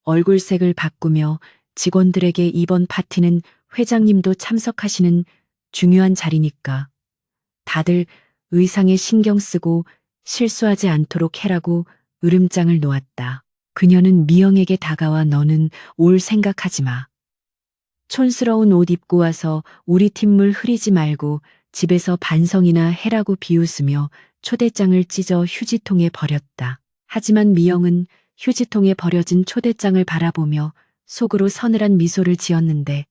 [SPEAKER 1] 얼굴색을 바꾸며 직원들에게 이번 파티는 회장님도 참석하시는 중요한 자리니까 다들 의상에 신경 쓰고 실수하지 않도록 해라고 으름장을 놓았다. 그녀는 미영에게 다가와 너는 올 생각하지 마. 촌스러운 옷 입고 와서 우리 팀물 흐리지 말고 집에서 반성이나 해라고 비웃으며 초대장을 찢어 휴지통에 버렸다. 하지만 미영은 휴지통에 버려진 초대장을 바라보며 속으로 서늘한 미소를 지었는데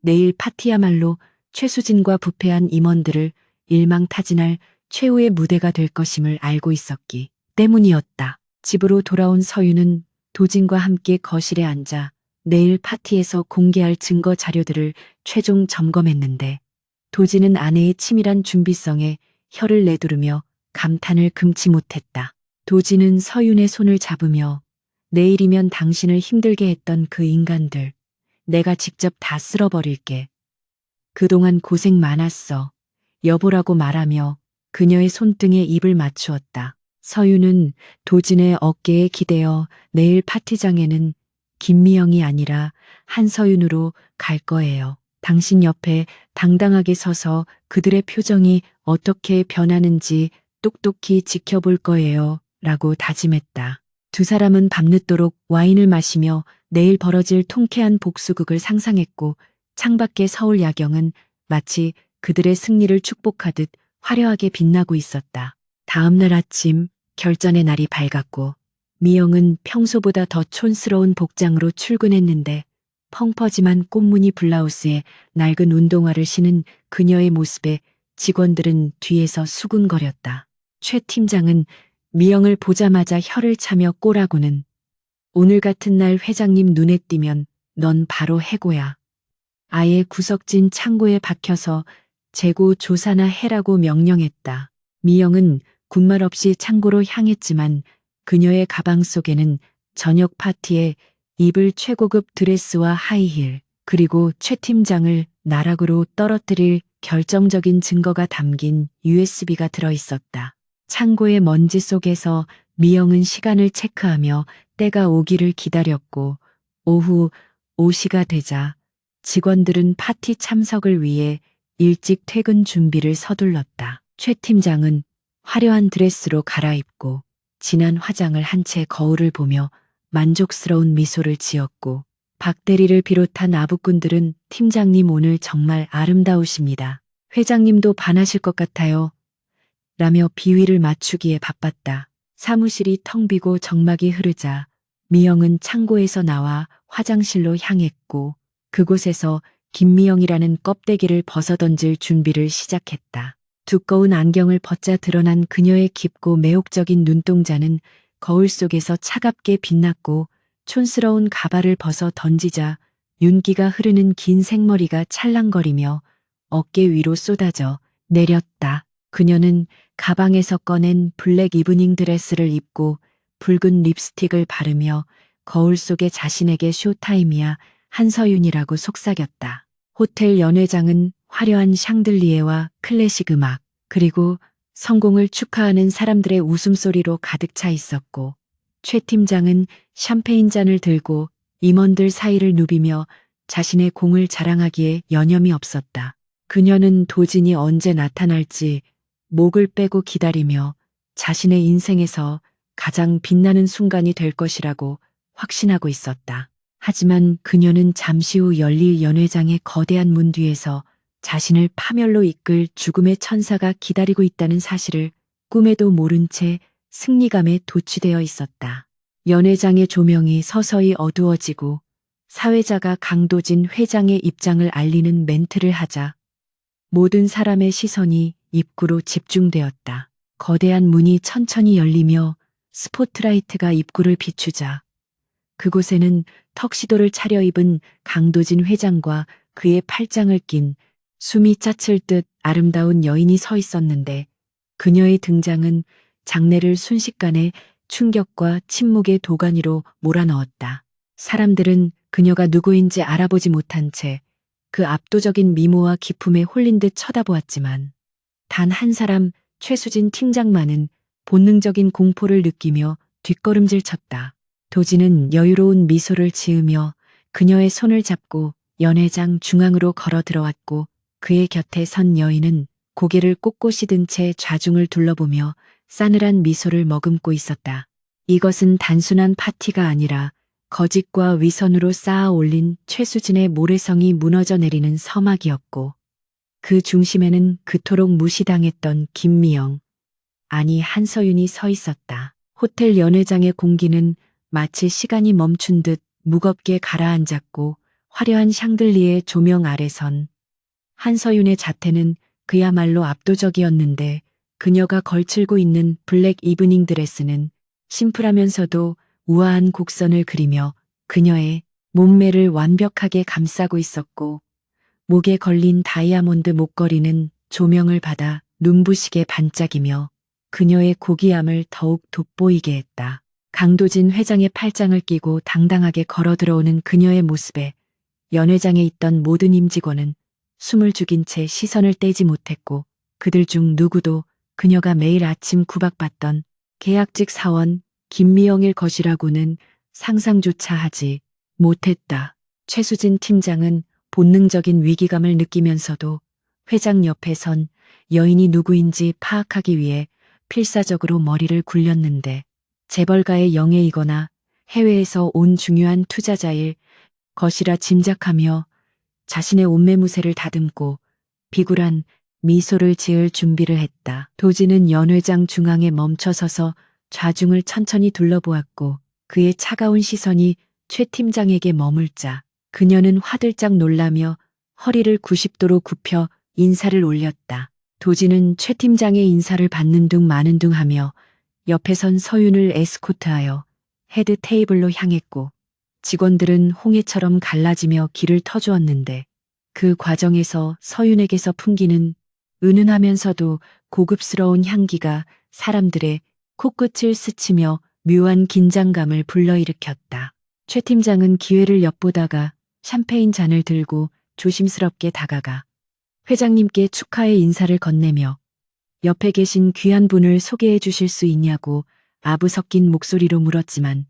[SPEAKER 1] 내일 파티야말로 최수진과 부패한 임원들을 일망타진할 최후의 무대가 될 것임을 알고 있었기 때문이었다. 집으로 돌아온 서유는 도진과 함께 거실에 앉아 내일 파티에서 공개할 증거 자료들을 최종 점검했는데 도진은 아내의 치밀한 준비성에 혀를 내두르며 감탄을 금치 못했다. 도진은 서윤의 손을 잡으며 내일이면 당신을 힘들게 했던 그 인간들 내가 직접 다 쓸어버릴게. 그동안 고생 많았어. 여보라고 말하며 그녀의 손등에 입을 맞추었다. 서윤은 도진의 어깨에 기대어 내일 파티장에는 김미영이 아니라 한서윤으로 갈 거예요. 당신 옆에 당당하게 서서 그들의 표정이 어떻게 변하는지 똑똑히 지켜볼 거예요. 라고 다짐했다. 두 사람은 밤늦도록 와인을 마시며 내일 벌어질 통쾌한 복수극을 상상했고 창밖의 서울 야경은 마치 그들의 승리를 축복하듯 화려하게 빛나고 있었다. 다음 날 아침 결전의 날이 밝았고 미영은 평소보다 더 촌스러운 복장으로 출근했는데 펑퍼짐한 꽃무늬 블라우스에 낡은 운동화를 신은 그녀의 모습에 직원들은 뒤에서 수군거렸다. 최 팀장은 미영을 보자마자 혀를 차며 꼬라고는 오늘 같은 날 회장님 눈에 띄면 넌 바로 해고야. 아예 구석진 창고에 박혀서 재고 조사나 해라고 명령했다. 미영은 군말 없이 창고로 향했지만 그녀의 가방 속에는 저녁 파티에 입을 최고급 드레스와 하이힐, 그리고 최 팀장을 나락으로 떨어뜨릴 결정적인 증거가 담긴 USB가 들어 있었다. 창고의 먼지 속에서 미영은 시간을 체크하며 때가 오기를 기다렸고 오후 5시가 되자 직원들은 파티 참석을 위해 일찍 퇴근 준비를 서둘렀다. 최 팀장은 화려한 드레스로 갈아입고 진한 화장을 한 채 거울을 보며 만족스러운 미소를 지었고 박 대리를 비롯한 아부꾼들은 팀장님 오늘 정말 아름다우십니다. 회장님도 반하실 것 같아요. 라며 비위를 맞추기에 바빴다. 사무실이 텅 비고 정막이 흐르자 미영은 창고에서 나와 화장실로 향했고 그곳에서 김미영이라는 껍데기를 벗어던질 준비를 시작했다. 두꺼운 안경을 벗자 드러난 그녀의 깊고 매혹적인 눈동자는 거울 속에서 차갑게 빛났고 촌스러운 가발을 벗어 던지자 윤기가 흐르는 긴 생머리가 찰랑거리며 어깨 위로 쏟아져 내렸다. 그녀는 가방에서 꺼낸 블랙 이브닝 드레스를 입고 붉은 립스틱을 바르며 거울 속에 자신에게 쇼타임이야 한서윤이라고 속삭였다. 호텔 연회장은 화려한 샹들리에와 클래식 음악, 그리고 성공을 축하하는 사람들의 웃음소리로 가득 차 있었고 최 팀장은 샴페인 잔을 들고 임원들 사이를 누비며 자신의 공을 자랑하기에 여념이 없었다. 그녀는 도진이 언제 나타날지 목을 빼고 기다리며 자신의 인생에서 가장 빛나는 순간이 될 것이라고 확신하고 있었다. 하지만 그녀는 잠시 후 열릴 연회장의 거대한 문 뒤에서 자신을 파멸로 이끌 죽음의 천사가 기다리고 있다는 사실을 꿈에도 모른 채 승리감에 도취되어 있었다. 연회장의 조명이 서서히 어두워지고 사회자가 강도진 회장의 입장을 알리는 멘트를 하자 모든 사람의 시선이 입구로 집중되었다. 거대한 문이 천천히 열리며 스포트라이트가 입구를 비추자 그곳에는 턱시도를 차려입은 강도진 회장과 그의 팔짱을 낀 숨이 차칠 듯 아름다운 여인이 서 있었는데 그녀의 등장은 장내를 순식간에 충격과 침묵의 도가니로 몰아넣었다. 사람들은 그녀가 누구인지 알아보지 못한 채 그 압도적인 미모와 기품에 홀린 듯 쳐다보았지만 단 한 사람 최수진 팀장만은 본능적인 공포를 느끼며 뒷걸음질 쳤다. 도진은 여유로운 미소를 지으며 그녀의 손을 잡고 연회장 중앙으로 걸어 들어왔고 그의 곁에 선 여인은 고개를 꼿꼿이 든 채 좌중을 둘러보며 싸늘한 미소를 머금고 있었다. 이것은 단순한 파티가 아니라 거짓과 위선으로 쌓아 올린 최수진의 모래성이 무너져 내리는 서막이었고 그 중심에는 그토록 무시당했던 김미영, 아니 한서윤이 서 있었다. 호텔 연회장의 공기는 마치 시간이 멈춘 듯 무겁게 가라앉았고 화려한 샹들리에 조명 아래 선 한서윤의 자태는 그야말로 압도적이었는데 그녀가 걸치고 있는 블랙 이브닝 드레스는 심플하면서도 우아한 곡선을 그리며 그녀의 몸매를 완벽하게 감싸고 있었고 목에 걸린 다이아몬드 목걸이는 조명을 받아 눈부시게 반짝이며 그녀의 고귀함을 더욱 돋보이게 했다. 강도진 회장의 팔짱을 끼고 당당하게 걸어 들어오는 그녀의 모습에 연회장에 있던 모든 임직원은 숨을 죽인 채 시선을 떼지 못했고 그들 중 누구도 그녀가 매일 아침 구박받던 계약직 사원 김미영일 것이라고는 상상조차 하지 못했다. 최수진 팀장은 본능적인 위기감을 느끼면서도 회장 옆에 선 여인이 누구인지 파악하기 위해 필사적으로 머리를 굴렸는데 재벌가의 영예이거나 해외에서 온 중요한 투자자일 것이라 짐작하며 자신의 옷매무새를 다듬고 비굴한 미소를 지을 준비를 했다. 도진은 연회장 중앙에 멈춰서서 좌중을 천천히 둘러보았고 그의 차가운 시선이 최 팀장에게 머물자 그녀는 화들짝 놀라며 허리를 90도로 굽혀 인사를 올렸다. 도지는 최 팀장의 인사를 받는 둥 마는 둥 하며 옆에 선 서윤을 에스코트하여 헤드 테이블로 향했고 직원들은 홍해처럼 갈라지며 길을 터주었는데 그 과정에서 서윤에게서 풍기는 은은하면서도 고급스러운 향기가 사람들의 코끝을 스치며 묘한 긴장감을 불러일으켰다. 최 팀장은 기회를 엿보다가 샴페인 잔을 들고 조심스럽게 다가가 회장님께 축하의 인사를 건네며 옆에 계신 귀한 분을 소개해 주실 수 있냐고 아부 섞인 목소리로 물었지만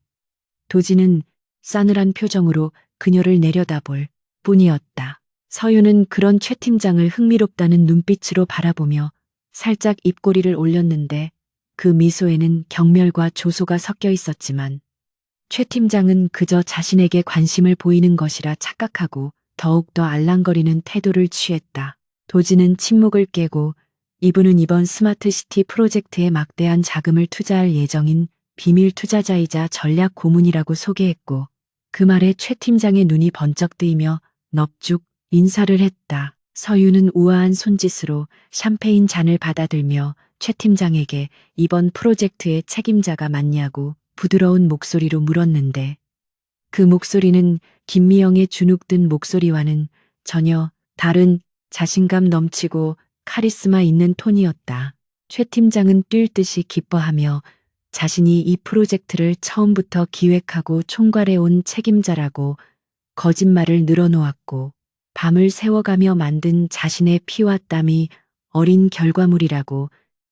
[SPEAKER 1] 도지는 싸늘한 표정으로 그녀를 내려다볼 뿐이었다. 서윤은 그런 최 팀장을 흥미롭다는 눈빛으로 바라보며 살짝 입꼬리를 올렸는데 그 미소에는 경멸과 조소가 섞여 있었지만 최 팀장은 그저 자신에게 관심을 보이는 것이라 착각하고 더욱더 알랑거리는 태도를 취했다. 도지는 침묵을 깨고 이분은 이번 스마트시티 프로젝트에 막대한 자금을 투자할 예정인 비밀 투자자이자 전략 고문이라고 소개했고 그 말에 최 팀장의 눈이 번쩍 뜨이며 넙죽 인사를 했다. 서윤은 우아한 손짓으로 샴페인 잔을 받아들며 최 팀장에게 이번 프로젝트의 책임자가 맞냐고 부드러운 목소리로 물었는데 그 목소리는 김미영의 주눅든 목소리와는 전혀 다른 자신감 넘치고 카리스마 있는 톤이었다. 최 팀장은 뛸 듯이 기뻐하며 자신이 이 프로젝트를 처음부터 기획하고 총괄해온 책임자라고 거짓말을 늘어놓았고 밤을 새워가며 만든 자신의 피와 땀이 어린 결과물이라고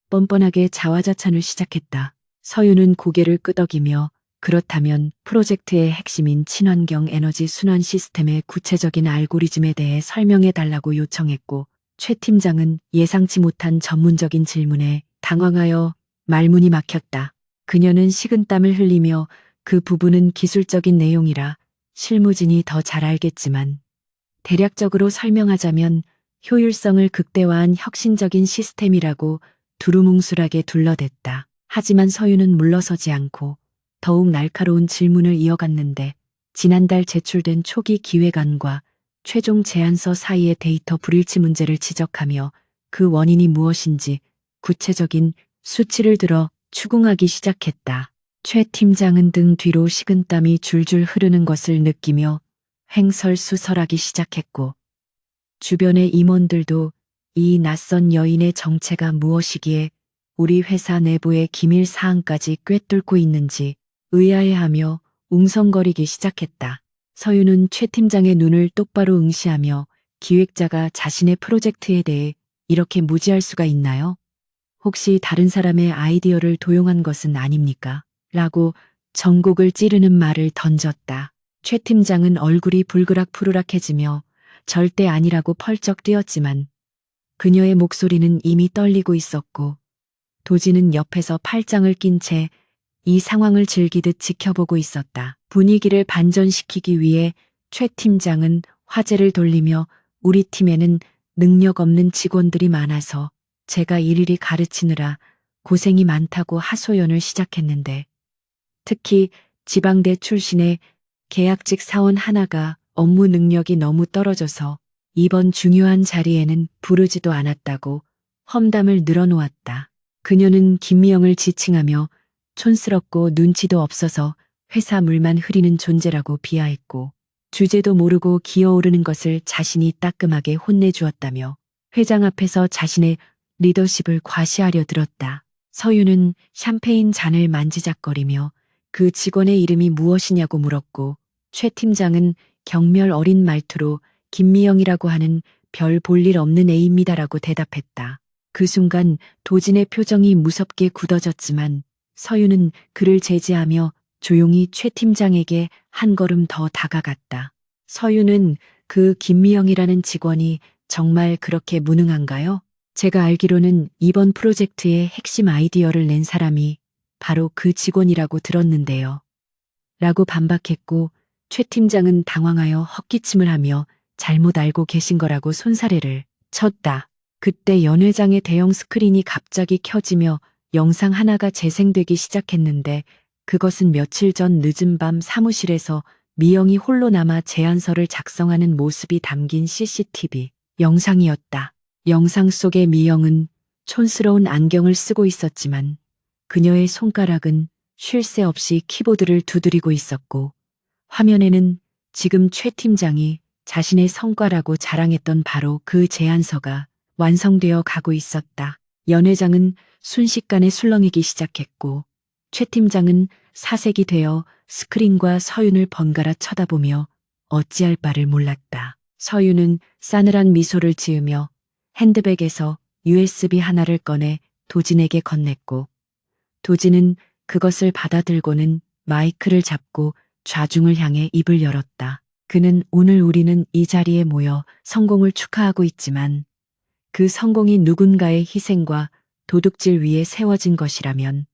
[SPEAKER 1] 뻔뻔하게 자화자찬을 시작했다. 서윤은 고개를 끄덕이며 그렇다면 프로젝트의 핵심인 친환경 에너지 순환 시스템의 구체적인 알고리즘에 대해 설명해 달라고 요청했고 최 팀장은 예상치 못한 전문적인 질문에 당황하여 말문이 막혔다. 그녀는 식은땀을 흘리며 그 부분은 기술적인 내용이라 실무진이 더 잘 알겠지만 대략적으로 설명하자면 효율성을 극대화한 혁신적인 시스템이라고 두루뭉술하게 둘러댔다. 하지만 서윤은 물러서지 않고 더욱 날카로운 질문을 이어갔는데 지난달 제출된 초기 기획안과 최종 제안서 사이의 데이터 불일치 문제를 지적하며 그 원인이 무엇인지 구체적인 수치를 들어 추궁하기 시작했다. 최 팀장은 등 뒤로 식은땀이 줄줄 흐르는 것을 느끼며 횡설수설하기 시작했고 주변의 임원들도 이 낯선 여인의 정체가 무엇이기에 우리 회사 내부의 기밀 사항까지 꿰뚫고 있는지 의아해하며 웅성거리기 시작했다. 서윤은 최 팀장의 눈을 똑바로 응시하며 기획자가 자신의 프로젝트에 대해 이렇게 무지할 수가 있나요? 혹시 다른 사람의 아이디어를 도용한 것은 아닙니까? 라고 전곡을 찌르는 말을 던졌다. 최 팀장은 얼굴이 불그락푸르락해지며 절대 아니라고 펄쩍 뛰었지만 그녀의 목소리는 이미 떨리고 있었고 도지는 옆에서 팔짱을 낀 채 이 상황을 즐기듯 지켜보고 있었다. 분위기를 반전시키기 위해 최 팀장은 화제를 돌리며 우리 팀에는 능력 없는 직원들이 많아서 제가 일일이 가르치느라 고생이 많다고 하소연을 시작했는데 특히 지방대 출신의 계약직 사원 하나가 업무 능력이 너무 떨어져서 이번 중요한 자리에는 부르지도 않았다고 험담을 늘어놓았다. 그녀는 김미영을 지칭하며 촌스럽고 눈치도 없어서 회사 물만 흐리는 존재라고 비하했고 주제도 모르고 기어오르는 것을 자신이 따끔하게 혼내주었다며 회장 앞에서 자신의 리더십을 과시하려 들었다. 서윤은 샴페인 잔을 만지작거리며 그 직원의 이름이 무엇이냐고 물었고 최 팀장은 경멸 어린 말투로 김미영이라고 하는 별 볼 일 없는 애입니다라고 대답했다. 그 순간 도진의 표정이 무섭게 굳어졌지만 서윤은 그를 제지하며 조용히 최 팀장에게 한 걸음 더 다가갔다. 서윤은 그 김미영이라는 직원이 정말 그렇게 무능한가요? 제가 알기로는 이번 프로젝트의 핵심 아이디어를 낸 사람이 바로 그 직원이라고 들었는데요. 라고 반박했고 최 팀장은 당황하여 헛기침을 하며 잘못 알고 계신 거라고 손사래를 쳤다. 그때 연 회장의 대형 스크린이 갑자기 켜지며 영상 하나가 재생되기 시작했는데 그것은 며칠 전 늦은 밤 사무실에서 미영이 홀로 남아 제안서를 작성하는 모습이 담긴 CCTV 영상이었다. 영상 속의 미영은 촌스러운 안경을 쓰고 있었지만 그녀의 손가락은 쉴 새 없이 키보드를 두드리고 있었고 화면에는 지금 최 팀장이 자신의 성과라고 자랑했던 바로 그 제안서가 완성되어 가고 있었다. 연 회장은 순식간에 술렁이기 시작했고 최 팀장은 사색이 되어 스크린과 서윤을 번갈아 쳐다보며 어찌할 바를 몰랐다. 서윤은 싸늘한 미소를 지으며 핸드백에서 USB 하나를 꺼내 도진에게 건넸고 도진은 그것을 받아들고는 마이크를 잡고 좌중을 향해 입을 열었다. 그는 오늘 우리는 이 자리에 모여 성공을 축하하고 있지만 그 성공이 누군가의 희생과 도둑질 위에 세워진 것이라면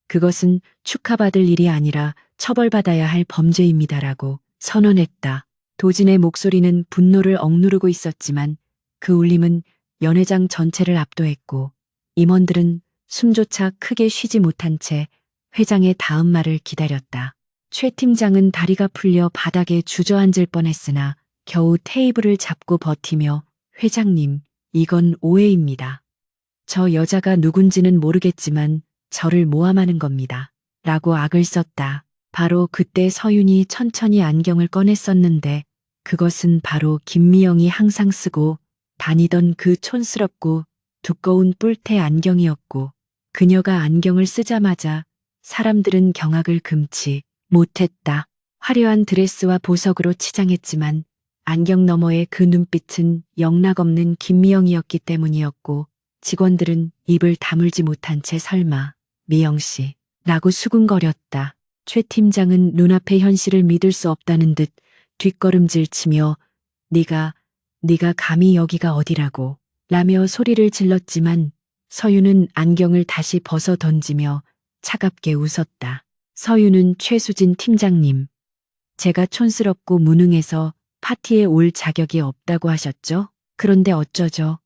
[SPEAKER 1] 그것은 축하받을 일이 아니라 처벌받아야 할 범죄입니다라고 선언했다. 도진의 목소리는 분노를 억누르고 있었지만 그 울림은 연회장 전체를 압도했고 임원들은 숨조차 크게 쉬지 못한 채 회장의 다음 말을 기다렸다. 최 팀장은 다리가 풀려 바닥에 주저앉을 뻔했으나 겨우 테이블을 잡고 버티며 회장님, 이건 오해입니다. 저 여자가 누군지는 모르겠지만 저를 모함하는 겁니다. 라고 악을 썼다. 바로 그때 서윤이 천천히 안경을 꺼냈었는데 그것은 바로 김미영이 항상 쓰고 다니던 그 촌스럽고 두꺼운 뿔테 안경이었고 그녀가 안경을 쓰자마자 사람들은 경악을 금치 못했다. 화려한 드레스와 보석으로 치장했지만 안경 너머의 그 눈빛은 영락없는 김미영이었기 때문이었고 직원들은 입을 다물지 못한 채 설마 미영씨 라고 수군거렸다. 최 팀장은 눈앞의 현실을 믿을 수 없다는 듯 뒷걸음질 치며 네가 감히 여기가 어디라고 라며 소리를 질렀지만 서윤은 안경을 다시 벗어 던지며 차갑게 웃었다. 서윤은 최수진 팀장님, 제가 촌스럽고 무능해서 파티에 올 자격이 없다고 하셨죠? 그런데 어쩌죠?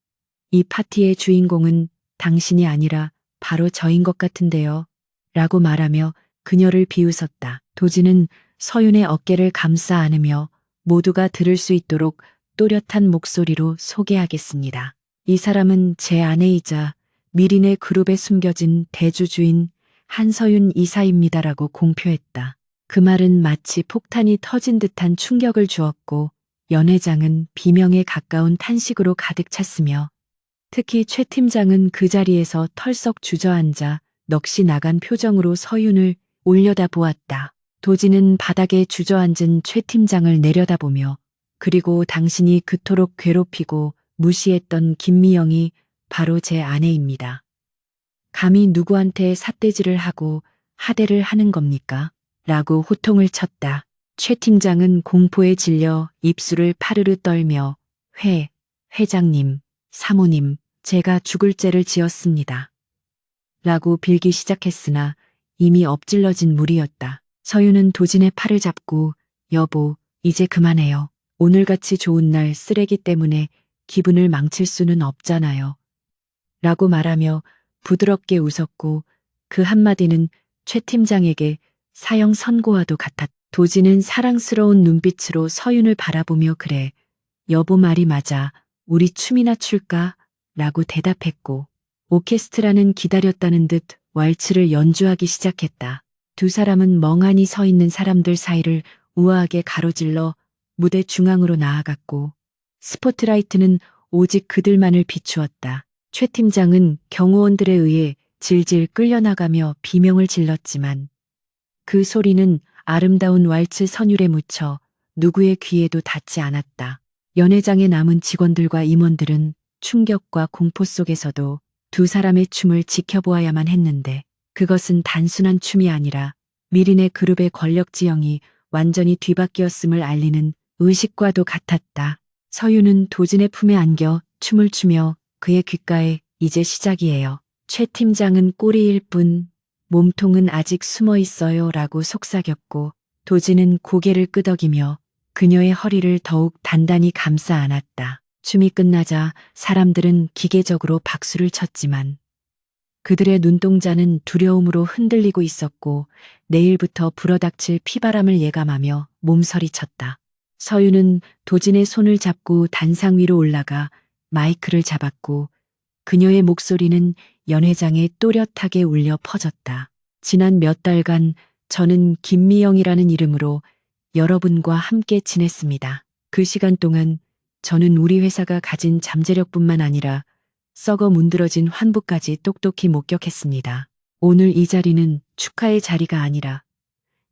[SPEAKER 1] 이 파티의 주인공은 당신이 아니라 바로 저인 것 같은데요. 라고 말하며 그녀를 비웃었다. 도진은 서윤의 어깨를 감싸 안으며 모두가 들을 수 있도록 또렷한 목소리로 소개하겠습니다. 이 사람은 제 아내이자 미린의 그룹에 숨겨진 대주주인 한서윤 이사입니다라고 공표했다. 그 말은 마치 폭탄이 터진 듯한 충격을 주었고 연 회장은 비명에 가까운 탄식으로 가득 찼으며 특히 최 팀장은 그 자리에서 털썩 주저앉아 넋이 나간 표정으로 서윤을 올려다보았다. 도진은 바닥에 주저앉은 최 팀장을 내려다보며 그리고 당신이 그토록 괴롭히고 무시했던 김미영이 바로 제 아내입니다. 감히 누구한테 삿대질을 하고 하대를 하는 겁니까? 라고 호통을 쳤다. 최 팀장은 공포에 질려 입술을 파르르 떨며 회장님, 사모님, 제가 죽을 죄를 지었습니다. 라고 빌기 시작했으나 이미 엎질러진 물이었다. 서윤은 도진의 팔을 잡고 여보, 이제 그만해요. 오늘같이 좋은 날 쓰레기 때문에 기분을 망칠 수는 없잖아요. 라고 말하며 부드럽게 웃었고 그 한마디는 최 팀장에게 사형 선고와도 같았다. 도진은 사랑스러운 눈빛으로 서윤을 바라보며 그래, 여보 말이 맞아. 우리 춤이나 출까? 라고 대답했고 오케스트라는 기다렸다는 듯 왈츠를 연주하기 시작했다. 두 사람은 멍하니 서 있는 사람들 사이를 우아하게 가로질러 무대 중앙으로 나아갔고 스포트라이트는 오직 그들만을 비추었다. 최 팀장은 경호원들에 의해 질질 끌려나가며 비명을 질렀지만 그 소리는 아름다운 왈츠 선율에 묻혀 누구의 귀에도 닿지 않았다. 연회장에 남은 직원들과 임원들은 충격과 공포 속에서도 두 사람의 춤을 지켜보아야만 했는데 그것은 단순한 춤이 아니라 미린의 그룹의 권력 지형이 완전히 뒤바뀌었음을 알리는 의식과도 같았다. 서윤은 도진의 품에 안겨 춤을 추며 그의 귓가에 이제 시작이에요. 최 팀장은 꼬리일 뿐 몸통은 아직 숨어 있어요 라고 속삭였고 도진은 고개를 끄덕이며 그녀의 허리를 더욱 단단히 감싸 안았다. 춤이 끝나자 사람들은 기계적으로 박수를 쳤지만 그들의 눈동자는 두려움으로 흔들리고 있었고 내일부터 불어닥칠 피바람을 예감하며 몸서리쳤다. 서유는 도진의 손을 잡고 단상 위로 올라가 마이크를 잡았고 그녀의 목소리는 연회장에 또렷하게 울려 퍼졌다. 지난 몇 달간 저는 김미영이라는 이름으로 여러분과 함께 지냈습니다. 그 시간 동안 저는 우리 회사가 가진 잠재력뿐만 아니라 썩어 문드러진 환부까지 똑똑히 목격했습니다. 오늘 이 자리는 축하의 자리가 아니라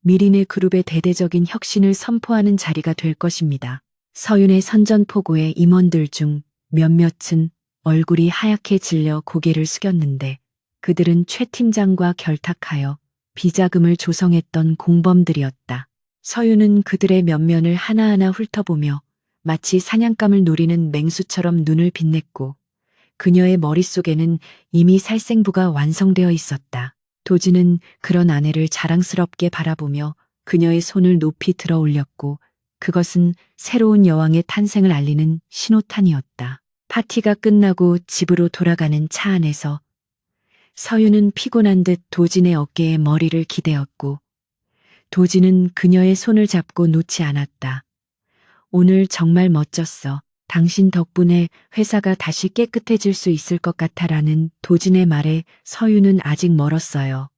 [SPEAKER 1] 미리네 그룹의 대대적인 혁신을 선포하는 자리가 될 것입니다. 서윤의 선전포고의 임원들 중 몇몇은 얼굴이 하얗게 질려 고개를 숙였는데 그들은 최 팀장과 결탁하여 비자금을 조성했던 공범들이었다. 서윤은 그들의 면면을 하나하나 훑어보며 마치 사냥감을 노리는 맹수처럼 눈을 빛냈고 그녀의 머릿속에는 이미 살생부가 완성되어 있었다. 도진은 그런 아내를 자랑스럽게 바라보며 그녀의 손을 높이 들어 올렸고 그것은 새로운 여왕의 탄생을 알리는 신호탄이었다. 파티가 끝나고 집으로 돌아가는 차 안에서 서윤은 피곤한 듯 도진의 어깨에 머리를 기대었고 도진은 그녀의 손을 잡고 놓지 않았다. 오늘 정말 멋졌어. 당신 덕분에 회사가 다시 깨끗해질 수 있을 것 같아라는 도진의 말에 서윤은 아직 멀었어요.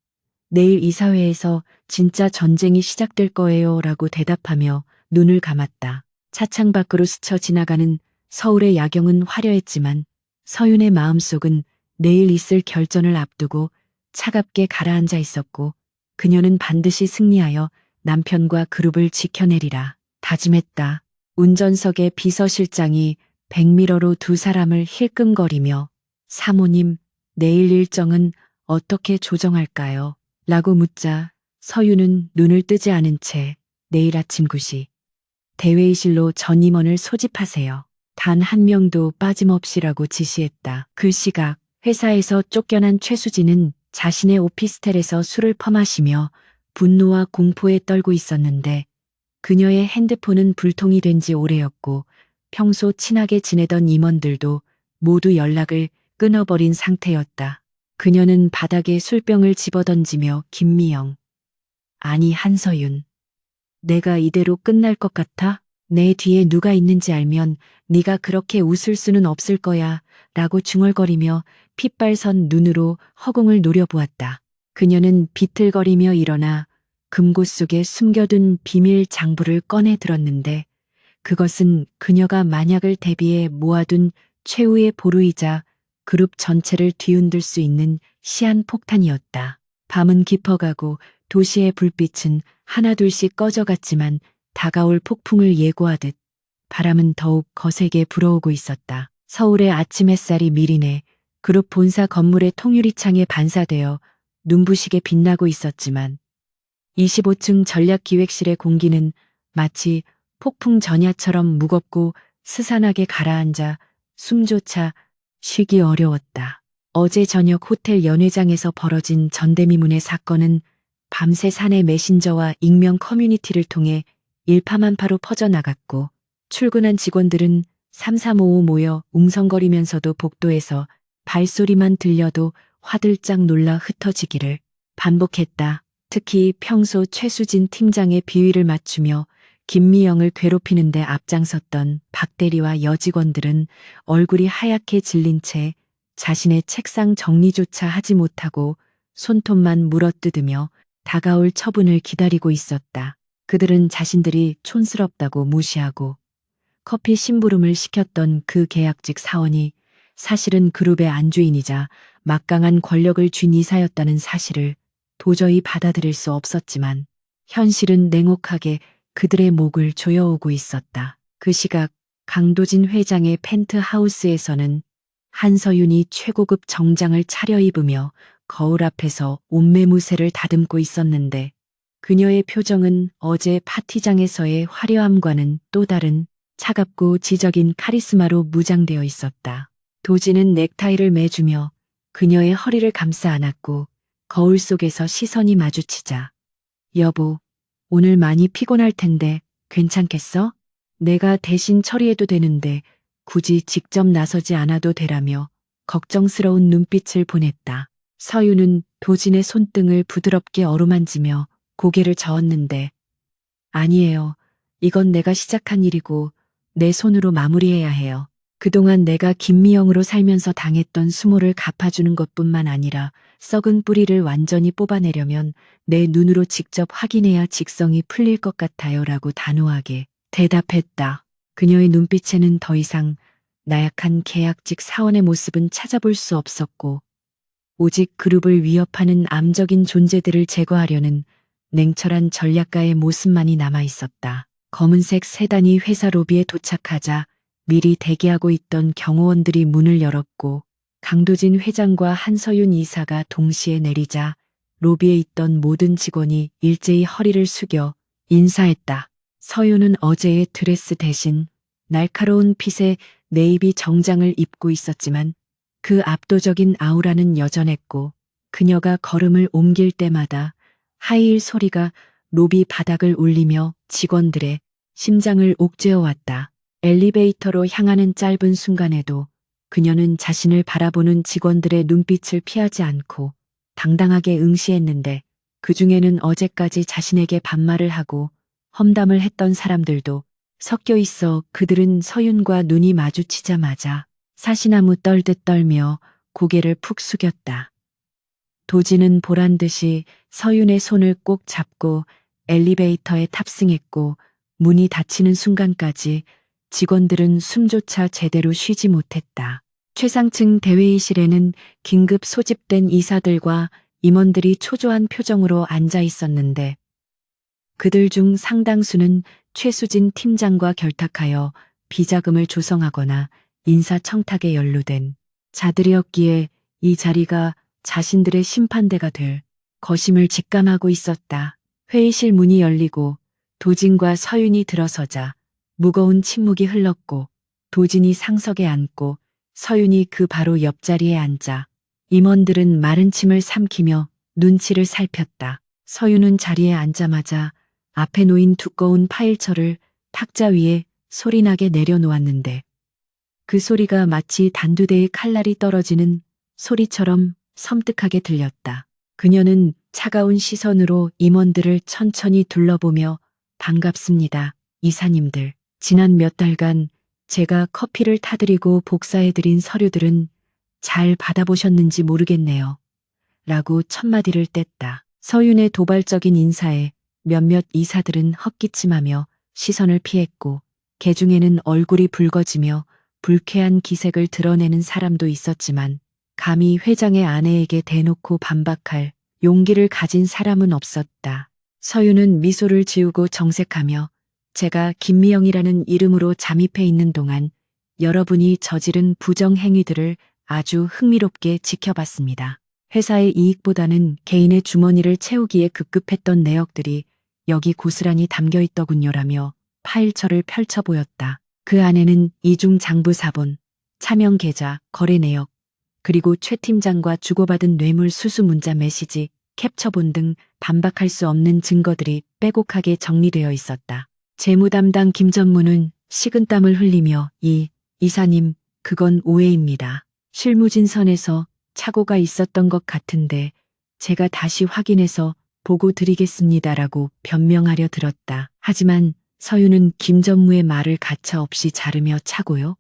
[SPEAKER 1] 내일 이사회에서 진짜 전쟁이 시작될 거예요 라고 대답하며 눈을 감았다. 차창 밖으로 스쳐 지나가는 서울의 야경은 화려했지만 서윤의 마음속은 내일 있을 결전을 앞두고 차갑게 가라앉아 있었고 그녀는 반드시 승리하여 남편과 그룹을 지켜내리라 다짐했다. 운전석의 비서실장이 백미러로 두 사람을 힐끔거리며 사모님, 내일 일정은 어떻게 조정할까요? 라고 묻자 서윤은 눈을 뜨지 않은 채 내일 아침 9시 대회의실로 전 임원을 소집하세요. 단 한 명도 빠짐없이라고 지시했다. 그 시각 회사에서 쫓겨난 최수진은 자신의 오피스텔에서 술을 퍼마시며 분노와 공포에 떨고 있었는데 그녀의 핸드폰은 불통이 된 지 오래였고 평소 친하게 지내던 임원들도 모두 연락을 끊어버린 상태였다. 그녀는 바닥에 술병을 집어던지며 김미영, 아니 한서윤, 내가 이대로 끝날 것 같아? 내 뒤에 누가 있는지 알면 네가 그렇게 웃을 수는 없을 거야 라고 중얼거리며 핏발선 눈으로 허공을 노려보았다. 그녀는 비틀거리며 일어나 금고 속에 숨겨둔 비밀 장부를 꺼내 들었는데 그것은 그녀가 만약을 대비해 모아둔 최후의 보루이자 그룹 전체를 뒤흔들 수 있는 시한폭탄이었다. 밤은 깊어가고 도시의 불빛은 하나둘씩 꺼져갔지만 다가올 폭풍을 예고하듯 바람은 더욱 거세게 불어오고 있었다. 서울의 아침 햇살이 미리네 그룹 본사 건물의 통유리창에 반사되어 눈부시게 빛나고 있었지만 25층 전략기획실의 공기는 마치 폭풍 전야처럼 무겁고 스산하게 가라앉아 숨조차 쉬기 어려웠다. 어제 저녁 호텔 연회장에서 벌어진 전대미문의 사건은 밤새 사내 메신저와 익명 커뮤니티를 통해 일파만파로 퍼져나갔고 출근한 직원들은 삼삼오오 모여 웅성거리면서도 복도에서 발소리만 들려도 화들짝 놀라 흩어지기를 반복했다. 특히 평소 최수진 팀장의 비위를 맞추며 김미영을 괴롭히는 데 앞장섰던 박 대리와 여직원들은 얼굴이 하얗게 질린 채 자신의 책상 정리조차 하지 못하고 손톱만 물어뜯으며 다가올 처분을 기다리고 있었다. 그들은 자신들이 촌스럽다고 무시하고 커피 심부름을 시켰던 그 계약직 사원이 사실은 그룹의 안주인이자 막강한 권력을 쥔 이사였다는 사실을 도저히 받아들일 수 없었지만 현실은 냉혹하게 그들의 목을 조여오고 있었다. 그 시각 강도진 회장의 펜트하우스에서는 한서윤이 최고급 정장을 차려입으며 거울 앞에서 옷매무새를 다듬고 있었는데 그녀의 표정은 어제 파티장에서의 화려함과는 또 다른 차갑고 지적인 카리스마로 무장되어 있었다. 도진은 넥타이를 매주며 그녀의 허리를 감싸 안았고 거울 속에서 시선이 마주치자 여보, 오늘 많이 피곤할 텐데 괜찮겠어? 내가 대신 처리해도 되는데 굳이 직접 나서지 않아도 되라며 걱정스러운 눈빛을 보냈다. 서윤은 도진의 손등을 부드럽게 어루만지며 고개를 저었는데 아니에요. 이건 내가 시작한 일이고 내 손으로 마무리해야 해요. 그동안 내가 김미영으로 살면서 당했던 수모를 갚아주는 것뿐만 아니라 썩은 뿌리를 완전히 뽑아내려면 내 눈으로 직접 확인해야 직성이 풀릴 것 같아요. 라고 단호하게 대답했다. 그녀의 눈빛에는 더 이상 나약한 계약직 사원의 모습은 찾아볼 수 없었고 오직 그룹을 위협하는 암적인 존재들을 제거하려는 냉철한 전략가의 모습만이 남아 있었다. 검은색 세단이 회사 로비에 도착하자 미리 대기하고 있던 경호원들이 문을 열었고 강도진 회장과 한서윤 이사가 동시에 내리자 로비에 있던 모든 직원이 일제히 허리를 숙여 인사했다. 서윤은 어제의 드레스 대신 날카로운 핏의 네이비 정장을 입고 있었지만 그 압도적인 아우라는 여전했고 그녀가 걸음을 옮길 때마다 하이힐 소리가 로비 바닥을 울리며 직원들의 심장을 옥죄어 왔다. 엘리베이터로 향하는 짧은 순간에도 그녀는 자신을 바라보는 직원들의 눈빛을 피하지 않고 당당하게 응시했는데 그 중에는 어제까지 자신에게 반말을 하고 험담을 했던 사람들도 섞여 있어 그들은 서윤과 눈이 마주치자마자 사시나무 떨듯 떨며 고개를 푹 숙였다. 도진은 보란 듯이 서윤의 손을 꼭 잡고 엘리베이터에 탑승했고 문이 닫히는 순간까지 직원들은 숨조차 제대로 쉬지 못했다. 최상층 대회의실에는 긴급 소집된 이사들과 임원들이 초조한 표정으로 앉아 있었는데 그들 중 상당수는 최수진 팀장과 결탁하여 비자금을 조성하거나 인사청탁에 연루된 자들이었기에 이 자리가 자신들의 심판대가 될 것임을 직감하고 있었다. 회의실 문이 열리고 도진과 서윤이 들어서자 무거운 침묵이 흘렀고 도진이 상석에 앉고 서윤이 그 바로 옆자리에 앉아 임원들은 마른 침을 삼키며 눈치를 살폈다. 서윤은 자리에 앉자마자 앞에 놓인 두꺼운 파일처를 탁자 위에 소리나게 내려놓았는데 그 소리가 마치 단두대의 칼날이 떨어지는 소리처럼 섬뜩하게 들렸다. 그녀는 차가운 시선으로 임원들을 천천히 둘러보며 반갑습니다, 이사님들. 지난 몇 달간 제가 커피를 타드리고 복사해드린 서류들은 잘 받아보셨는지 모르겠네요. 라고 첫마디를 뗐다. 서윤의 도발적인 인사에 몇몇 이사들은 헛기침하며 시선을 피했고 개 중에는 얼굴이 붉어지며 불쾌한 기색을 드러내는 사람도 있었지만 감히 회장의 아내에게 대놓고 반박할 용기를 가진 사람은 없었다. 서윤은 미소를 지우고 정색하며 제가 김미영이라는 이름으로 잠입해 있는 동안 여러분이 저지른 부정행위들을 아주 흥미롭게 지켜봤습니다. 회사의 이익보다는 개인의 주머니를 채우기에 급급했던 내역들이 여기 고스란히 담겨 있더군요라며 파일처를 펼쳐 보였다. 그 안에는 이중 장부 사본, 차명 계좌, 거래 내역, 그리고 최 팀장과 주고받은 뇌물 수수 문자 메시지, 캡처본 등 반박할 수 없는 증거들이 빼곡하게 정리되어 있었다. 재무 담당 김전무는 식은땀을 흘리며 이사님, 그건 오해입니다. 실무진선에서 착오가 있었던 것 같은데 제가 다시 확인해서 보고 드리겠습니다라고 변명하려 들었다. 하지만 서윤은 김전무의 말을 가차없이 자르며 차고요.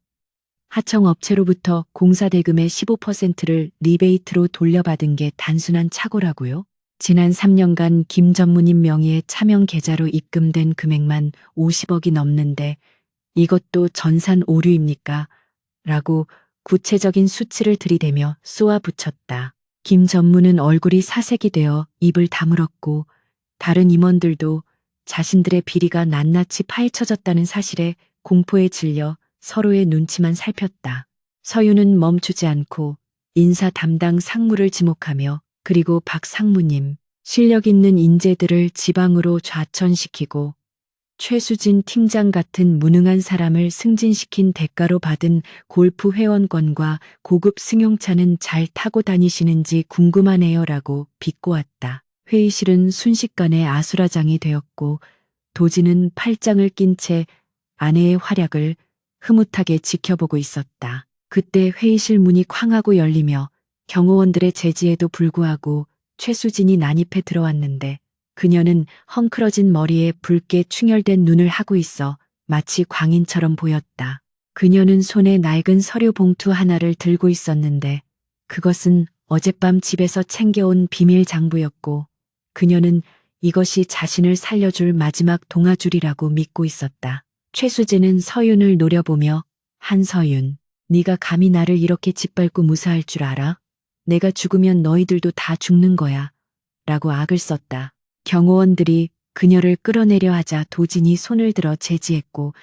[SPEAKER 1] 하청업체로부터 공사 대금의 15%를 리베이트로 돌려받은 게 단순한 착오라고요? 지난 3년간 김 전무님 명의의 차명 계좌로 입금된 금액만 50억이 넘는데 이것도 전산 오류입니까? 라고 구체적인 수치를 들이대며 쏘아붙였다. 김 전무는 얼굴이 사색이 되어 입을 다물었고 다른 임원들도 자신들의 비리가 낱낱이 파헤쳐졌다는 사실에 공포에 질려 서로의 눈치만 살폈다. 서윤은 멈추지 않고 인사 담당 상무를 지목하며 그리고 박 상무님, 실력 있는 인재들을 지방으로 좌천시키고 최수진 팀장 같은 무능한 사람을 승진시킨 대가로 받은 골프 회원권과 고급 승용차는 잘 타고 다니시는지 궁금하네요 라고 비꼬았다. 회의실은 순식간에 아수라장이 되었고 도진은 팔짱을 낀 채 아내의 활약을 흐뭇하게 지켜보고 있었다. 그때 회의실 문이 쾅 하고 열리며 경호원들의 제지에도 불구하고 최수진이 난입해 들어왔는데 그녀는 헝클어진 머리에 붉게 충혈된 눈을 하고 있어 마치 광인처럼 보였다. 그녀는 손에 낡은 서류 봉투 하나를 들고 있었는데 그것은 어젯밤 집에서 챙겨온 비밀 장부였고 그녀는 이것이 자신을 살려줄 마지막 동아줄이라고 믿고 있었다. 최수진은 서윤을 노려보며 한서윤, 네가 감히 나를 이렇게 짓밟고 무사할 줄 알아? 내가 죽으면 너희들도 다 죽는 거야. 라고 악을 썼다. 경호원들이 그녀를 끌어내려 하자 도진이 손을 들어 제지했고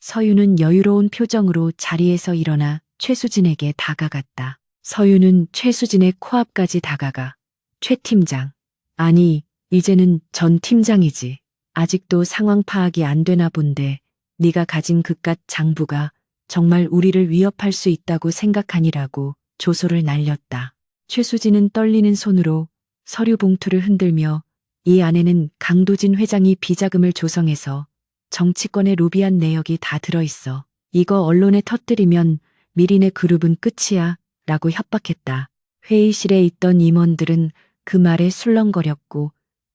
[SPEAKER 1] 서윤은 여유로운 표정으로 자리에서 일어나 최수진에게 다가갔다. 서윤은 최수진의 코앞까지 다가가 최 팀장, 아니 이제는 전 팀장이지. 아직도 상황 파악이 안 되나 본데 네가 가진 그깟 장부가 정말 우리를 위협할 수 있다고 생각하니라고 조소를 날렸다. 최수진은 떨리는 손으로 서류 봉투를 흔들며 이 안에는 강도진 회장이 비자금을 조성해서 정치권에 로비한 내역이 다 들어있어. 이거 언론에 터뜨리면 미린의 그룹은 끝이야 라고 협박했다. 회의실에 있던 임원들은 그 말에 술렁거렸고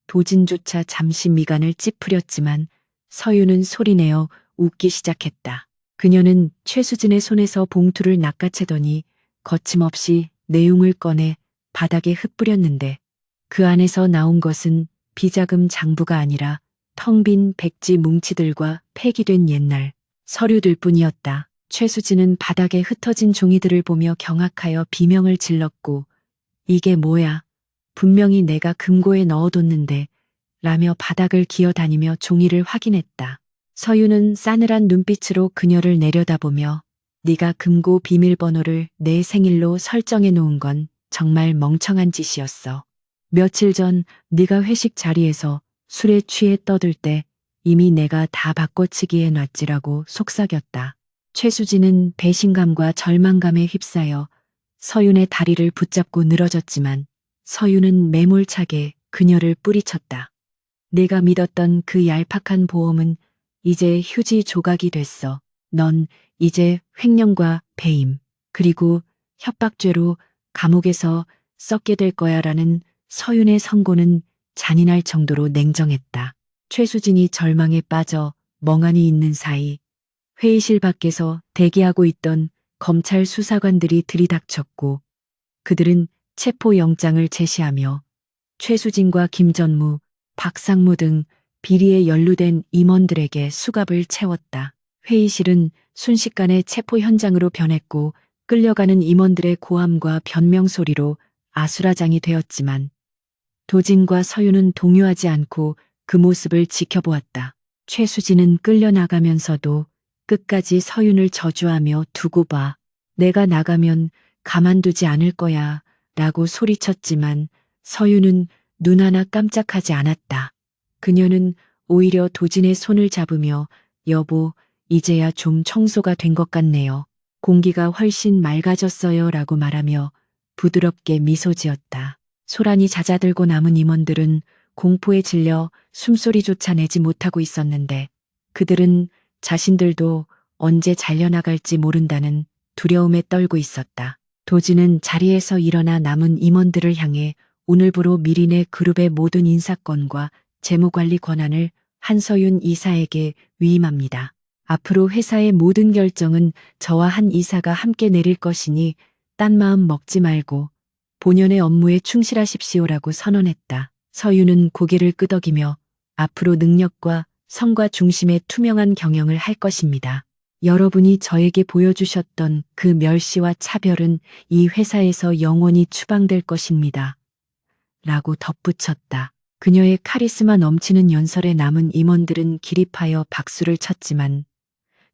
[SPEAKER 1] 도진조차 잠시 미간을 찌푸렸지만 서윤은 소리내어 웃기 시작했다. 그녀는 최수진의 손에서 봉투를 낚아채더니 거침없이 내용을 꺼내 바닥에 흩뿌렸는데 그 안에서 나온 것은 비자금 장부가 아니라 텅 빈 백지 뭉치들과 폐기된 옛날 서류들 뿐이었다. 최수진은 바닥에 흩어진 종이들을 보며 경악하여 비명을 질렀고 이게 뭐야? 분명히 내가 금고에 넣어뒀는데 라며 바닥을 기어다니며 종이를 확인했다. 서윤은 싸늘한 눈빛으로 그녀를 내려다보며 네가 금고 비밀번호를 내 생일로 설정해 놓은 건 정말 멍청한 짓이었어. 며칠 전 네가 회식 자리에서 술에 취해 떠들 때 이미 내가 다 바꿔치기 해놨지라고 속삭였다. 최수진은 배신감과 절망감에 휩싸여 서윤의 다리를 붙잡고 늘어졌지만 서윤은 매몰차게 그녀를 뿌리쳤다. 내가 믿었던 그 얄팍한 보험은 이제 휴지 조각이 됐어. 넌 이제 횡령과 배임, 그리고 협박죄로 감옥에서 썩게 될 거야 라는 서윤의 선고는 잔인할 정도로 냉정했다. 최수진이 절망에 빠져 멍하니 있는 사이 회의실 밖에서 대기하고 있던 검찰 수사관들이 들이닥쳤고 그들은 체포영장을 제시하며 최수진과 김전무, 박상무 등 비리에 연루된 임원들에게 수갑을 채웠다. 회의실은 순식간에 체포 현장으로 변했고 끌려가는 임원들의 고함과 변명 소리로 아수라장이 되었지만 도진과 서윤은 동요하지 않고 그 모습을 지켜보았다. 최수진은 끌려나가면서도 끝까지 서윤을 저주하며 두고 봐. 내가 나가면 가만두지 않을 거야 라고 소리쳤지만 서윤은 눈 하나 깜짝하지 않았다. 그녀는 오히려 도진의 손을 잡으며 여보, 이제야 좀 청소가 된 것 같네요. 공기가 훨씬 맑아졌어요 라고 말하며 부드럽게 미소 지었다. 소란이 잦아들고 남은 임원들은 공포에 질려 숨소리조차 내지 못하고 있었는데 그들은 자신들도 언제 잘려나갈지 모른다는 두려움에 떨고 있었다. 도진은 자리에서 일어나 남은 임원들을 향해 오늘부로 미린의 그룹의 모든 인사권과 재무관리 권한을 한서윤 이사에게 위임합니다. 앞으로 회사의 모든 결정은 저와 한 이사가 함께 내릴 것이니 딴 마음 먹지 말고 본연의 업무에 충실하십시오라고 선언했다. 서윤은 고개를 끄덕이며 앞으로 능력과 성과 중심의 투명한 경영을 할 것입니다. 여러분이 저에게 보여주셨던 그 멸시와 차별은 이 회사에서 영원히 추방될 것입니다. 라고 덧붙였다. 그녀의 카리스마 넘치는 연설에 남은 임원들은 기립하여 박수를 쳤지만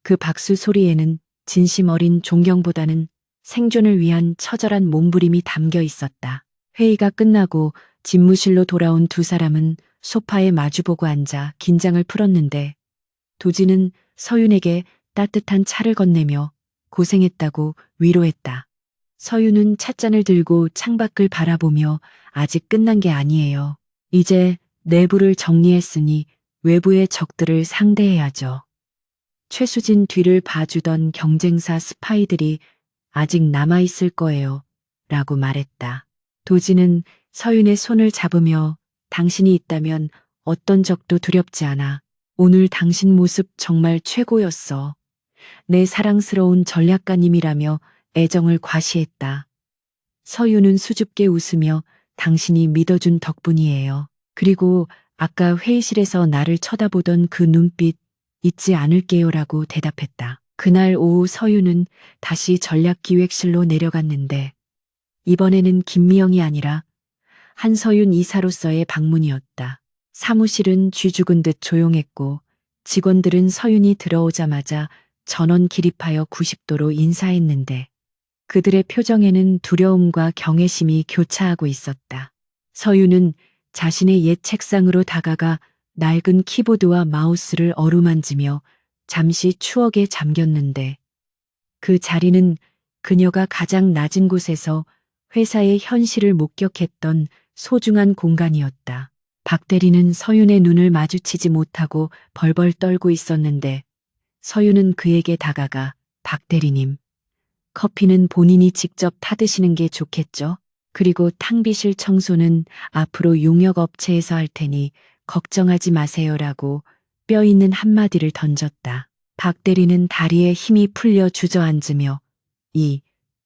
[SPEAKER 1] 그 박수 소리에는 진심 어린 존경보다는 생존을 위한 처절한 몸부림이 담겨 있었다. 회의가 끝나고 집무실로 돌아온 두 사람은 소파에 마주보고 앉아 긴장을 풀었는데 도진은 서윤에게 따뜻한 차를 건네며 고생했다고 위로했다. 서윤은 찻잔을 들고 창밖을 바라보며 아직 끝난 게 아니에요. 이제 내부를 정리했으니 외부의 적들을 상대해야죠. 최수진 뒤를 봐주던 경쟁사 스파이들이 아직 남아있을 거예요. 라고 말했다. 도진은 서윤의 손을 잡으며 당신이 있다면 어떤 적도 두렵지 않아. 오늘 당신 모습 정말 최고였어. 내 사랑스러운 전략가님이라며 애정을 과시했다. 서윤은 수줍게 웃으며 당신이 믿어준 덕분이에요. 그리고 아까 회의실에서 나를 쳐다보던 그 눈빛 잊지 않을게요라고 대답했다. 그날 오후 서윤은 다시 전략기획실로 내려갔는데 이번에는 김미영이 아니라 한서윤 이사로서의 방문이었다. 사무실은 쥐 죽은 듯 조용했고 직원들은 서윤이 들어오자마자 전원 기립하여 90도로 인사했는데 그들의 표정에는 두려움과 경외심이 교차하고 있었다. 서윤은 자신의 옛 책상으로 다가가 낡은 키보드와 마우스를 어루만지며 잠시 추억에 잠겼는데 그 자리는 그녀가 가장 낮은 곳에서 회사의 현실을 목격했던 소중한 공간이었다. 박 대리는 서윤의 눈을 마주치지 못하고 벌벌 떨고 있었는데 서윤은 그에게 다가가 박 대리님, 커피는 본인이 직접 타드시는 게 좋겠죠? 그리고 탕비실 청소는 앞으로 용역업체에서 할 테니 걱정하지 마세요라고 뼈 있는 한마디를 던졌다. 박 대리는 다리에 힘이 풀려 주저앉으며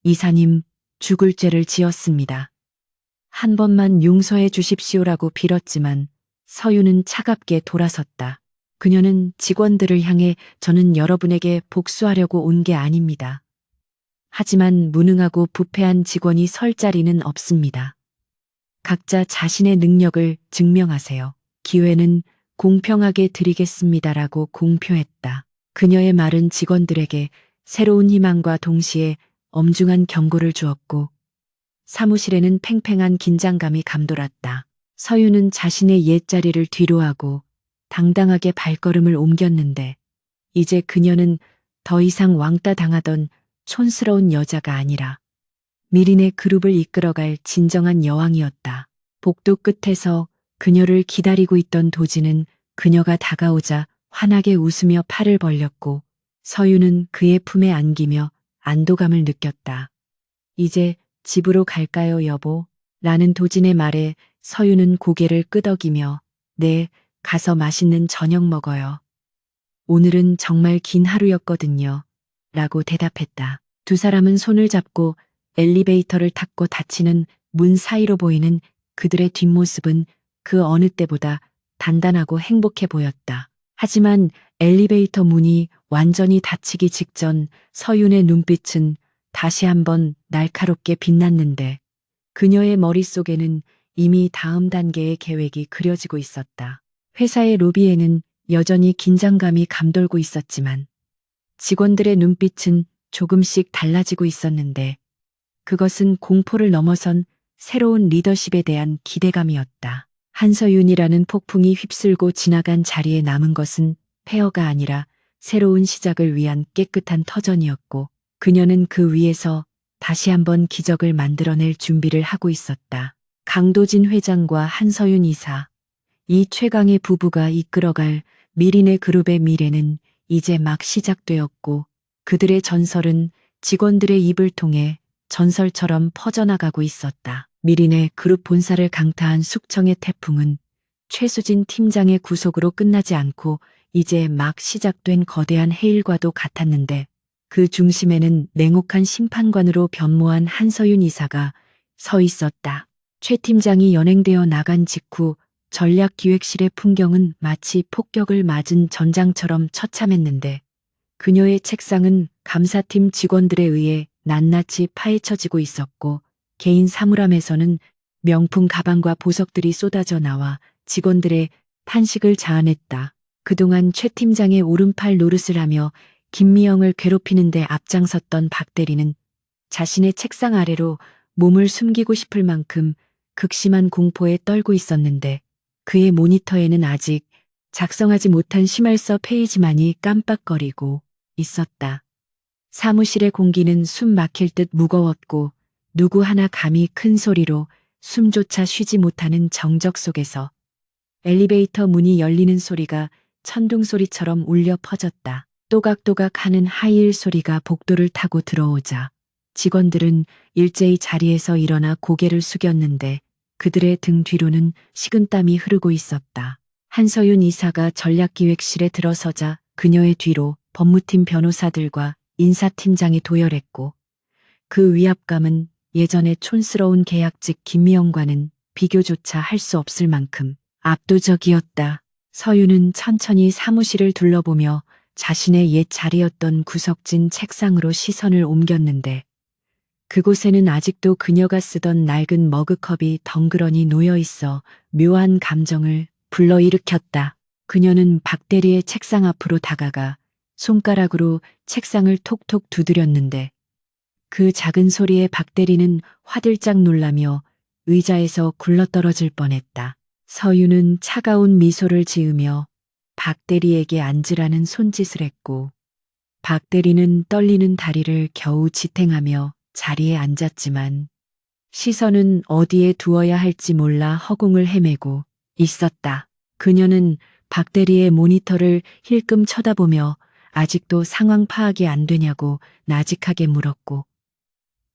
[SPEAKER 1] 이사님 죽을 죄를 지었습니다. 한 번만 용서해 주십시오라고 빌었지만 서윤은 차갑게 돌아섰다. 그녀는 직원들을 향해 저는 여러분에게 복수하려고 온 게 아닙니다. 하지만 무능하고 부패한 직원이 설 자리는 없습니다. 각자 자신의 능력을 증명하세요. 기회는 공평하게 드리겠습니다라고 공표했다. 그녀의 말은 직원들에게 새로운 희망과 동시에 엄중한 경고를 주었고 사무실에는 팽팽한 긴장감이 감돌았다. 서윤은 자신의 옛자리를 뒤로하고 당당하게 발걸음을 옮겼는데 이제 그녀는 더 이상 왕따 당하던 촌스러운 여자가 아니라 미린의 그룹을 이끌어갈 진정한 여왕이었다. 복도 끝에서 그녀를 기다리고 있던 도진은 그녀가 다가오자 환하게 웃으며 팔을 벌렸고 서윤은 그의 품에 안기며 안도감을 느꼈다. 이제 집으로 갈까요, 여보? 라는 도진의 말에 서윤은 고개를 끄덕이며 네, 가서 맛있는 저녁 먹어요. 오늘은 정말 긴 하루였거든요. 라고 대답했다. 두 사람은 손을 잡고 엘리베이터를 탔고 닫히는 문 사이로 보이는 그들의 뒷모습은 그 어느 때보다 단단하고 행복해 보였다. 하지만 엘리베이터 문이 완전히 닫히기 직전 서윤의 눈빛은 다시 한번 날카롭게 빛났는데 그녀의 머릿속에는 이미 다음 단계의 계획이 그려지고 있었다. 회사의 로비에는 여전히 긴장감이 감돌고 있었지만 직원들의 눈빛은 조금씩 달라지고 있었는데 그것은 공포를 넘어선 새로운 리더십에 대한 기대감이었다. 한서윤이라는 폭풍이 휩쓸고 지나간 자리에 남은 것은 폐허가 아니라 새로운 시작을 위한 깨끗한 터전이었고 그녀는 그 위에서 다시 한번 기적을 만들어낼 준비를 하고 있었다. 강도진 회장과 한서윤 이사, 이 최강의 부부가 이끌어갈 미린의 그룹의 미래는 이제 막 시작되었고 그들의 전설은 직원들의 입을 통해 전설처럼 퍼져나가고 있었다. 미린의 그룹 본사를 강타한 숙청의 태풍은 최수진 팀장의 구속으로 끝나지 않고 이제 막 시작된 거대한 해일과도 같았는데 그 중심에는 냉혹한 심판관으로 변모한 한서윤 이사가 서 있었다. 최 팀장이 연행되어 나간 직후 전략기획실의 풍경은 마치 폭격을 맞은 전장처럼 처참했는데 그녀의 책상은 감사팀 직원들에 의해 낱낱이 파헤쳐지고 있었고 개인 사물함에서는 명품 가방과 보석들이 쏟아져 나와 직원들의 탄식을 자아냈다. 그동안 최 팀장의 오른팔 노릇을 하며 김미영을 괴롭히는 데 앞장섰던 박 대리는 자신의 책상 아래로 몸을 숨기고 싶을 만큼 극심한 공포에 떨고 있었는데 그의 모니터에는 아직 작성하지 못한 심할서 페이지만이 깜빡거리고 있었다. 사무실의 공기는 숨 막힐 듯 무거웠고 누구 하나 감히 큰 소리로 숨조차 쉬지 못하는 정적 속에서 엘리베이터 문이 열리는 소리가 천둥 소리처럼 울려 퍼졌다. 또각또각 하는 하이힐 소리가 복도를 타고 들어오자 직원들은 일제히 자리에서 일어나 고개를 숙였는데 그들의 등 뒤로는 식은땀이 흐르고 있었다. 한서윤 이사가 전략기획실에 들어서자 그녀의 뒤로 법무팀 변호사들과 인사팀장이 도열했고 그 위압감은 예전의 촌스러운 계약직 김미영과는 비교조차 할 수 없을 만큼 압도적이었다. 서윤은 천천히 사무실을 둘러보며 자신의 옛 자리였던 구석진 책상으로 시선을 옮겼는데 그곳에는 아직도 그녀가 쓰던 낡은 머그컵이 덩그러니 놓여 있어 묘한 감정을 불러일으켰다. 그녀는 박 대리의 책상 앞으로 다가가 손가락으로 책상을 톡톡 두드렸는데 그 작은 소리에 박 대리는 화들짝 놀라며 의자에서 굴러떨어질 뻔했다. 서윤은 차가운 미소를 지으며 박 대리에게 앉으라는 손짓을 했고 박 대리는 떨리는 다리를 겨우 지탱하며 자리에 앉았지만 시선은 어디에 두어야 할지 몰라 허공을 헤매고 있었다. 그녀는 박 대리의 모니터를 힐끔 쳐다보며 아직도 상황 파악이 안 되냐고 나직하게 물었고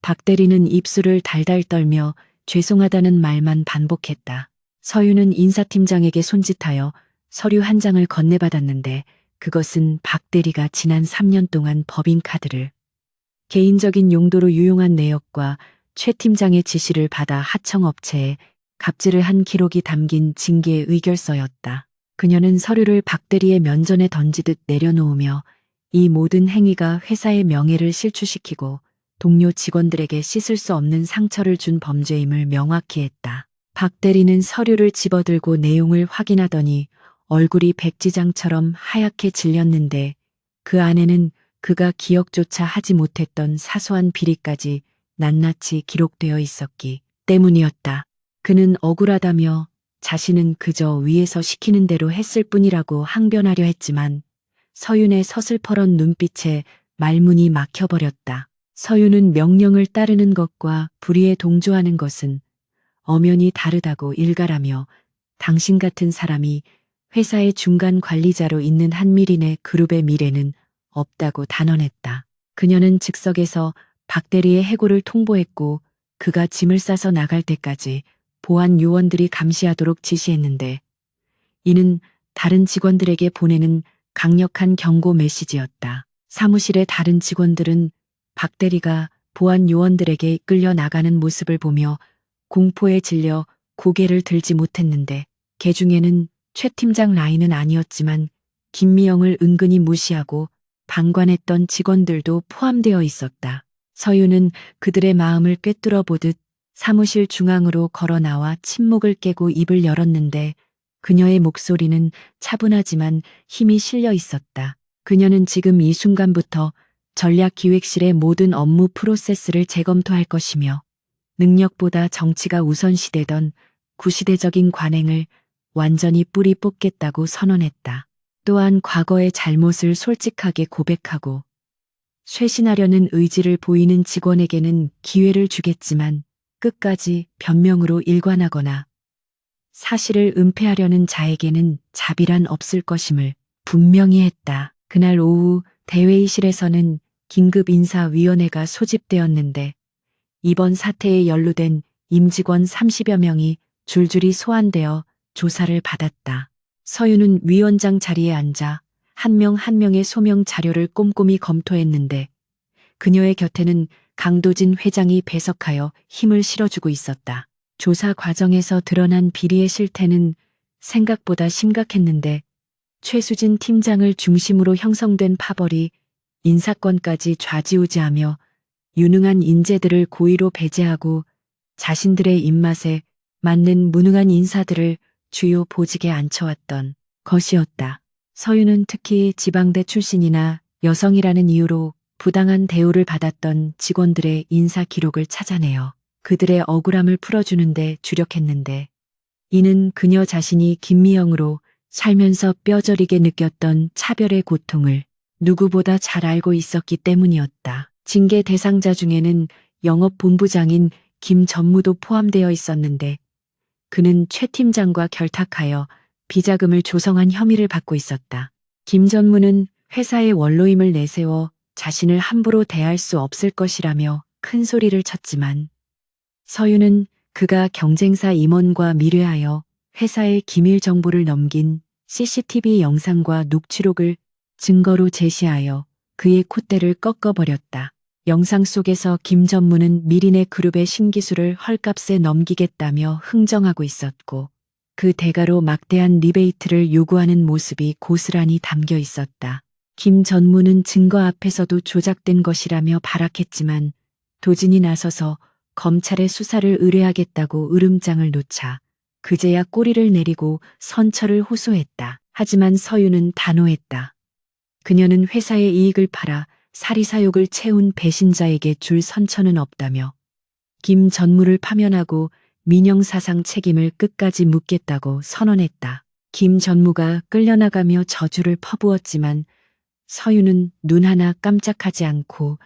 [SPEAKER 1] 박 대리는 입술을 달달 떨며 죄송하다는 말만 반복했다. 서윤은 인사팀장에게 손짓하여 서류 한 장을 건네받았는데 그것은 박 대리가 지난 3년 동안 법인카드를 개인적인 용도로 유용한 내역과 최 팀장의 지시를 받아 하청업체에 갑질을 한 기록이 담긴 징계 의결서였다. 그녀는 서류를 박 대리의 면전에 던지듯 내려놓으며 이 모든 행위가 회사의 명예를 실추시키고 동료 직원들에게 씻을 수 없는 상처를 준 범죄임을 명확히 했다. 박 대리는 서류를 집어들고 내용을 확인하더니 얼굴이 백지장처럼 하얗게 질렸는데 그 안에는 그가 기억조차 하지 못했던 사소한 비리까지 낱낱이 기록되어 있었기 때문이었다. 그는 억울하다며 자신은 그저 위에서 시키는 대로 했을 뿐이라고 항변하려 했지만 서윤의 서슬퍼런 눈빛에 말문이 막혀버렸다. 서윤은 명령을 따르는 것과 불의에 동조하는 것은 엄연히 다르다고 일갈하며 당신 같은 사람이 회사의 중간 관리자로 있는 한미린의 그룹의 미래는 없다고 단언했다. 그녀는 즉석에서 박 대리의 해고를 통보했고 그가 짐을 싸서 나갈 때까지 보안 요원들이 감시하도록 지시했는데 이는 다른 직원들에게 보내는 강력한 경고 메시지였다. 사무실의 다른 직원들은 박 대리가 보안 요원들에게 이끌려 나가는 모습을 보며 공포에 질려 고개를 들지 못했는데 개 중에는 최 팀장 라인은 아니었지만 김미영을 은근히 무시하고 방관했던 직원들도 포함되어 있었다. 서윤은 그들의 마음을 꿰뚫어 보듯 사무실 중앙으로 걸어 나와 침묵을 깨고 입을 열었는데 그녀의 목소리는 차분하지만 힘이 실려 있었다. 그녀는 지금 이 순간부터 전략기획실의 모든 업무 프로세스를 재검토할 것이며 능력보다 정치가 우선시되던 구시대적인 관행을 완전히 뿌리 뽑겠다고 선언했다. 또한 과거의 잘못을 솔직하게 고백하고 쇄신하려는 의지를 보이는 직원에게는 기회를 주겠지만 끝까지 변명으로 일관하거나 사실을 은폐하려는 자에게는 자비란 없을 것임을 분명히 했다. 그날 오후 대회의실에서는 긴급인사위원회가 소집되었는데 이번 사태에 연루된 임직원 30여 명이 줄줄이 소환되어 조사를 받았다. 서윤은 위원장 자리에 앉아 한 명 한 명의 소명 자료를 꼼꼼히 검토했는데 그녀의 곁에는 강도진 회장이 배석하여 힘을 실어주고 있었다. 조사 과정에서 드러난 비리의 실태는 생각보다 심각했는데 최수진 팀장을 중심으로 형성된 파벌이 인사권까지 좌지우지하며 유능한 인재들을 고의로 배제하고 자신들의 입맛에 맞는 무능한 인사들을 주요 보직에 앉혀왔던 것이었다. 서윤은 특히 지방대 출신이나 여성이라는 이유로 부당한 대우를 받았던 직원들의 인사 기록을 찾아내어 그들의 억울함을 풀어주는데 주력했는데 이는 그녀 자신이 김미영으로 살면서 뼈저리게 느꼈던 차별의 고통을 누구보다 잘 알고 있었기 때문이었다. 징계 대상자 중에는 영업본부장인 김 전무도 포함되어 있었는데 그는 최 팀장과 결탁하여 비자금을 조성한 혐의를 받고 있었다. 김 전무는 회사의 원로임을 내세워 자신을 함부로 대할 수 없을 것이라며 큰 소리를 쳤지만 서윤은 그가 경쟁사 임원과 미뢰하여 회사의 기밀 정보를 넘긴 CCTV 영상과 녹취록을 증거로 제시하여 그의 콧대를 꺾어버렸다. 영상 속에서 김 전무는 미리네 그룹의 신기술을 헐값에 넘기겠다며 흥정하고 있었고 그 대가로 막대한 리베이트를 요구하는 모습이 고스란히 담겨 있었다. 김 전무는 증거 앞에서도 조작된 것이라며 발악했지만 도진이 나서서 검찰에 수사를 의뢰하겠다고 으름장을 놓자 그제야 꼬리를 내리고 선처를 호소했다. 하지만 서윤은 단호했다. 그녀는 회사의 이익을 팔아 사리사욕을 채운 배신자에게 줄 선처는 없다며 김 전무를 파면하고 민영사상 책임을 끝까지 묻겠다고 선언했다. 김 전무가 끌려나가며 저주를 퍼부었지만 서윤은 눈 하나 깜짝하지 않고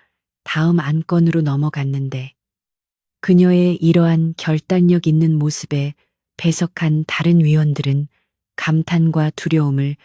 [SPEAKER 1] 다음 안건으로 넘어갔는데 그녀의 이러한 결단력 있는 모습에 배석한 다른 위원들은 감탄과 두려움을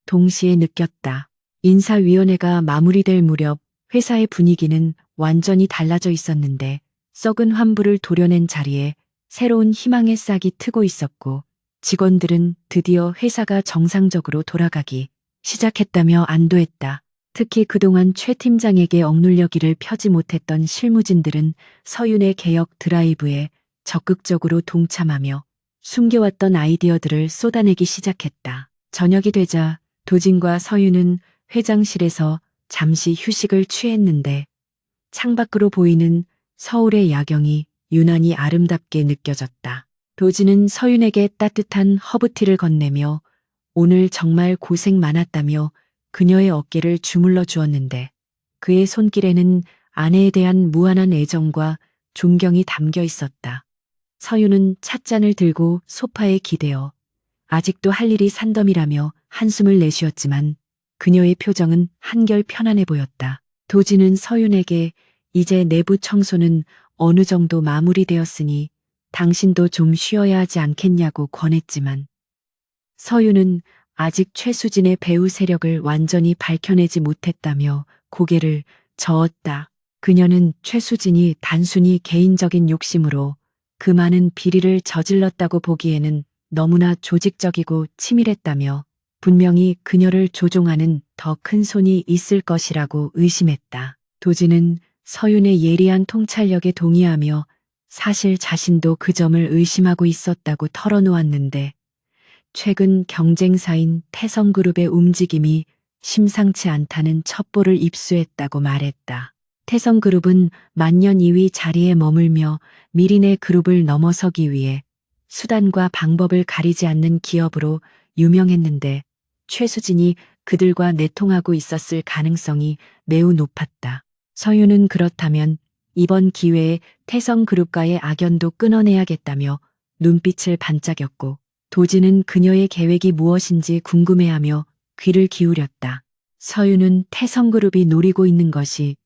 [SPEAKER 1] 동시에 느꼈다. 인사위원회가 마무리될 무렵 회사의 분위기는 완전히 달라져 있었는데 썩은 환부를 도려낸 자리에 새로운 희망의 싹이 트고 있었고 직원들은 드디어 회사가 정상적으로 돌아가기 시작했다며 안도했다. 특히 그동안 최 팀장에게 억눌려기를 펴지 못했던 실무진들은 서윤의 개혁 드라이브에 적극적으로 동참하며 숨겨왔던 아이디어들을 쏟아내기 시작했다. 저녁이 되자 도진과 서윤은 회장실에서 잠시 휴식을 취했는데 창밖으로 보이는 서울의 야경이 유난히 아름답게 느껴졌다. 도진은 서윤에게 따뜻한 허브티를 건네며 오늘 정말 고생 많았다며 그녀의 어깨를 주물러 주었는데 그의 손길에는 아내에 대한 무한한 애정과 존경이 담겨 있었다. 서윤은 찻잔을 들고 소파에 기대어 아직도 할 일이 산더미라며 한숨을 내쉬었지만 그녀의 표정은 한결 편안해 보였다. 도진은 서윤에게 이제 내부 청소는 어느 정도 마무리되었으니 당신도 좀 쉬어야 하지 않겠냐고 권했지만 서윤은 아직 최수진의 배우 세력을 완전히 밝혀내지 못했다며 고개를 저었다. 그녀는 최수진이 단순히 개인적인 욕심으로 그 많은 비리를 저질렀다고 보기에는 너무나 조직적이고 치밀했다며 분명히 그녀를 조종하는 더 큰 손이 있을 것이라고 의심했다. 도진은 서윤의 예리한 통찰력에 동의하며 사실 자신도 그 점을 의심하고 있었다고 털어놓았는데 최근 경쟁사인 태성그룹의 움직임이 심상치 않다는 첩보를 입수했다고 말했다. 태성그룹은 만년 2위 자리에 머물며 미리네 그룹을 넘어서기 위해 수단과 방법을 가리지 않는 기업으로 유명했는데 최수진이 그들과 내통하고 있었을 가능성이 매우 높았다. 서윤은 그렇다면 이번 기회에 태성그룹과의 악연도 끊어내야겠다며 눈빛을 반짝였고 도진은 그녀의 계획이 무엇인지 궁금해하며 귀를 기울였다. 서윤은 태성그룹이 노리고 있는 것이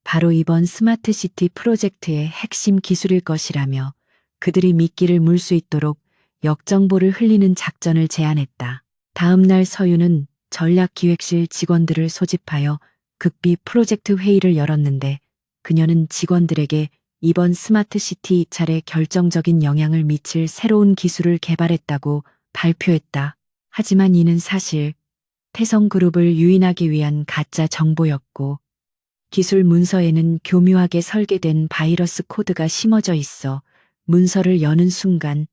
[SPEAKER 1] 바로 이번 스마트시티 프로젝트의 핵심 기술일 것이라며 그들이 미끼를 물 수 있도록 역정보를 흘리는 작전을 제안했다. 다음 날 서윤은 전략기획실 직원들을 소집하여 극비 프로젝트 회의를 열었는데 그녀는 직원들에게 이번 스마트시티 입찰에 결정적인 영향을 미칠 새로운 기술을 개발했다고 발표했다. 하지만 이는 사실 태성그룹을 유인하기 위한 가짜 정보였고 기술 문서에는 교묘하게 설계된 바이러스 코드가 심어져 있어 문서를 여는 순간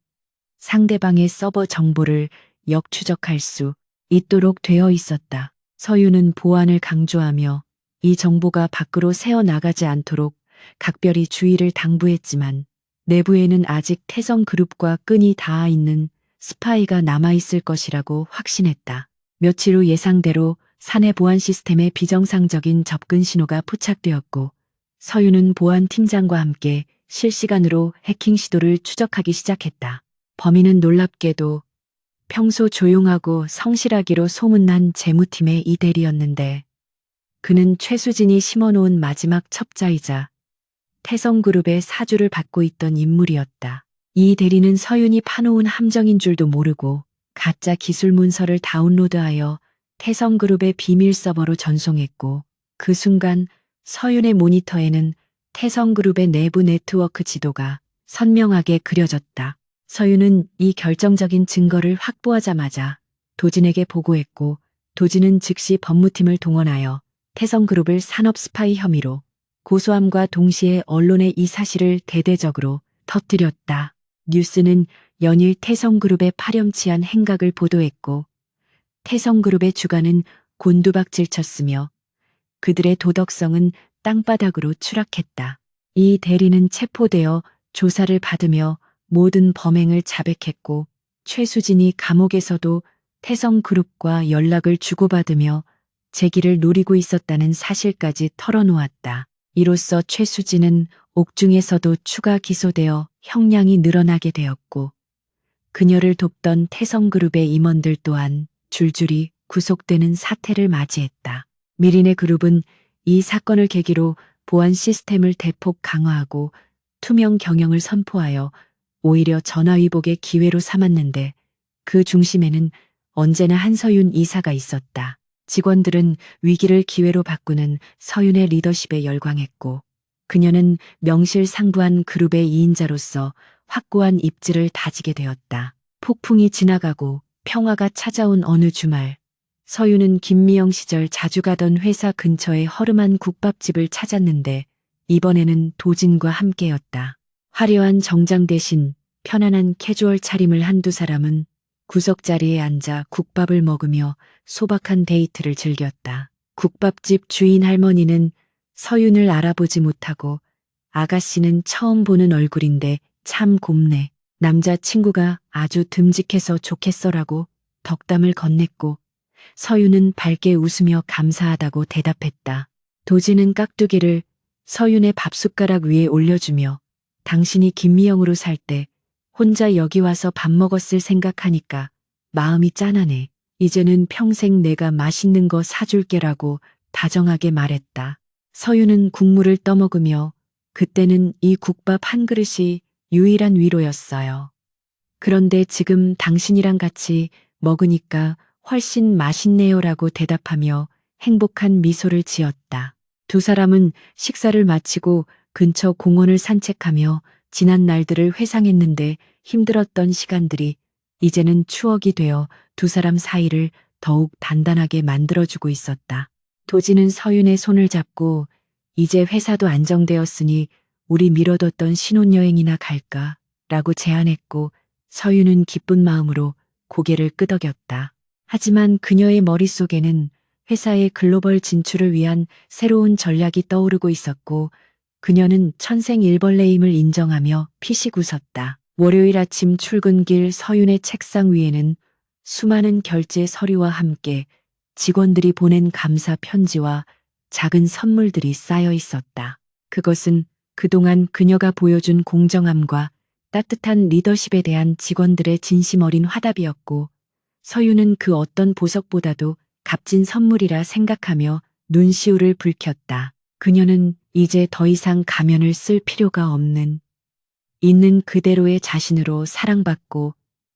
[SPEAKER 1] 상대방의 서버 정보를 역추적할 수 있도록 되어 있었다. 서윤은 보안을 강조하며 이 정보가 밖으로 새어나가지 않도록 각별히 주의를 당부했지만 내부에는 아직 태성그룹과 끈이 닿아 있는 스파이가 남아있을 것이라고 확신했다. 며칠 후 예상대로 사내 보안 시스템에 비정상적인 접근 신호가 포착되었고 서윤은 보안팀장과 함께 실시간으로 해킹 시도를 추적하기 시작했다. 범인은 놀랍게도 평소 조용하고 성실하기로 소문난 재무팀의 이 대리였는데 그는 최수진이 심어놓은 마지막 첩자이자 태성그룹의 사주를 받고 있던 인물이었다. 이 대리는 서윤이 파놓은 함정인 줄도 모르고 가짜 기술 문서를 다운로드하여 태성그룹의 비밀 서버로 전송했고 그 순간 서윤의 모니터에는 태성그룹의 내부 네트워크 지도가 선명하게 그려졌다. 서윤은 이 결정적인 증거를 확보하자마자 도진에게 보고했고, 도진은 즉시 법무팀을 동원하여 태성그룹을 산업 스파이 혐의로 고소함과 동시에 언론에 이 사실을 대대적으로 터뜨렸다. 뉴스는 연일 태성그룹의 파렴치한 행각을 보도했고, 태성그룹의 주가는 곤두박질쳤으며 그들의 도덕성은 땅바닥으로 추락했다. 이 대리는 체포되어 조사를 받으며 모든 범행을 자백했고, 최수진이 감옥에서도 태성그룹과 연락을 주고받으며 재기를 노리고 있었다는 사실까지 털어놓았다. 이로써 최수진은 옥중에서도 추가 기소되어 형량이 늘어나게 되었고, 그녀를 돕던 태성그룹의 임원들 또한 줄줄이 구속되는 사태를 맞이했다. 미린의 그룹은 이 사건을 계기로 보안 시스템을 대폭 강화하고 투명 경영을 선포하여 오히려 전화위복의 기회로 삼았는데, 그 중심에는 언제나 한서윤 이사가 있었다. 직원들은 위기를 기회로 바꾸는 서윤의 리더십에 열광했고, 그녀는 명실상부한 그룹의 2인자로서 확고한 입지를 다지게 되었다. 폭풍이 지나가고 평화가 찾아온 어느 주말, 서윤은 김미영 시절 자주 가던 회사 근처의 허름한 국밥집을 찾았는데, 이번에는 도진과 함께였다. 화려한 정장 대신 편안한 캐주얼 차림을 한두 사람은 구석자리에 앉아 국밥을 먹으며 소박한 데이트를 즐겼다. 국밥집 주인 할머니는 서윤을 알아보지 못하고, 아가씨는 처음 보는 얼굴인데 참 곱네. 남자친구가 아주 듬직해서 좋겠어라고 덕담을 건넸고, 서윤은 밝게 웃으며 감사하다고 대답했다. 도진은 깍두기를 서윤의 밥숟가락 위에 올려주며, 당신이 김미영으로 살 때 혼자 여기 와서 밥 먹었을 생각하니까 마음이 짠하네. 이제는 평생 내가 맛있는 거 사줄게라고 다정하게 말했다. 서윤은 국물을 떠먹으며, 그때는 이 국밥 한 그릇이 유일한 위로였어요. 그런데 지금 당신이랑 같이 먹으니까 훨씬 맛있네요라고 대답하며 행복한 미소를 지었다. 두 사람은 식사를 마치고 근처 공원을 산책하며 지난 날들을 회상했는데, 힘들었던 시간들이 이제는 추억이 되어 두 사람 사이를 더욱 단단하게 만들어주고 있었다. 도진은 서윤의 손을 잡고, 이제 회사도 안정되었으니 우리 미뤄뒀던 신혼여행이나 갈까? 라고 제안했고, 서윤은 기쁜 마음으로 고개를 끄덕였다. 하지만 그녀의 머릿속에는 회사의 글로벌 진출을 위한 새로운 전략이 떠오르고 있었고, 그녀는 천생일벌레임을 인정하며 피식 웃었다. 월요일 아침 출근길 서윤의 책상 위에는 수많은 결제 서류와 함께 직원들이 보낸 감사 편지와 작은 선물들이 쌓여 있었다. 그것은 그동안 그녀가 보여준 공정함과 따뜻한 리더십에 대한 직원들의 진심 어린 화답이었고, 서윤은 그 어떤 보석보다도 값진 선물이라 생각하며 눈시울을 붉혔다. 그녀는 이제 더 이상 가면을 쓸 필요가 없는, 있는 그대로의 자신으로 사랑받고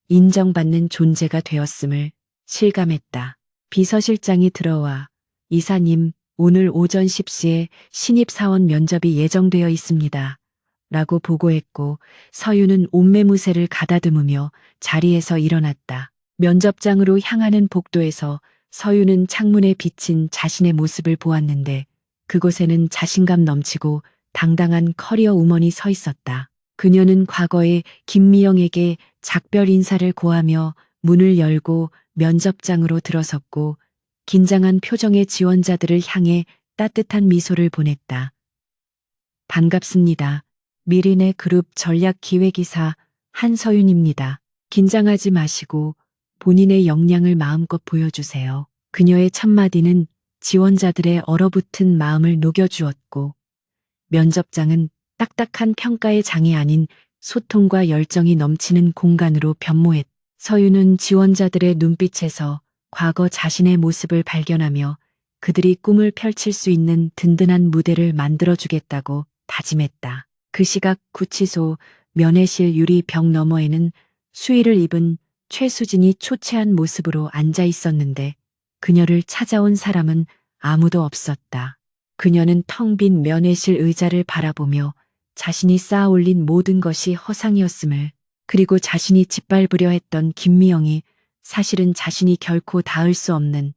[SPEAKER 1] 인정받는 존재가 되었음을 실감했다. 비서실장이 들어와, 이사님, 오늘 오전 10시에 신입사원 면접이 예정되어 있습니다. 라고 보고했고, 서윤은 옷매무새를 가다듬으며 자리에서 일어났다. 면접장으로 향하는 복도에서 서윤은 창문에 비친 자신의 모습을 보았는데, 그곳에는 자신감 넘치고 당당한 커리어 우먼이 서 있었다. 그녀는 과거에 김미영에게 작별 인사를 고하며 문을 열고 면접장으로 들어섰고, 긴장한 표정의 지원자들을 향해 따뜻한 미소를 보냈다. 반갑습니다. 미린의 그룹 전략기획이사 한서윤입니다. 긴장하지 마시고 본인의 역량을 마음껏 보여주세요. 그녀의 첫마디는 지원자들의 얼어붙은 마음을 녹여주었고, 면접장은 딱딱한 평가의 장이 아닌 소통과 열정이 넘치는 공간으로 변모했다. 서윤은 지원자들의 눈빛에서 과거 자신의 모습을 발견하며 그들이 꿈을 펼칠 수 있는 든든한 무대를 만들어주겠다고 다짐했다. 그 시각 구치소 면회실 유리 벽 너머에는 수의를 입은 최수진이 초췌한 모습으로 앉아 있었는데, 그녀를 찾아온 사람은 아무도 없었다. 그녀는 텅 빈 면회실 의자를 바라보며 자신이 쌓아 올린 모든 것이 허상이었음을, 그리고 자신이 짓밟으려 했던 김미영이 사실은 자신이 결코 닿을 수 없는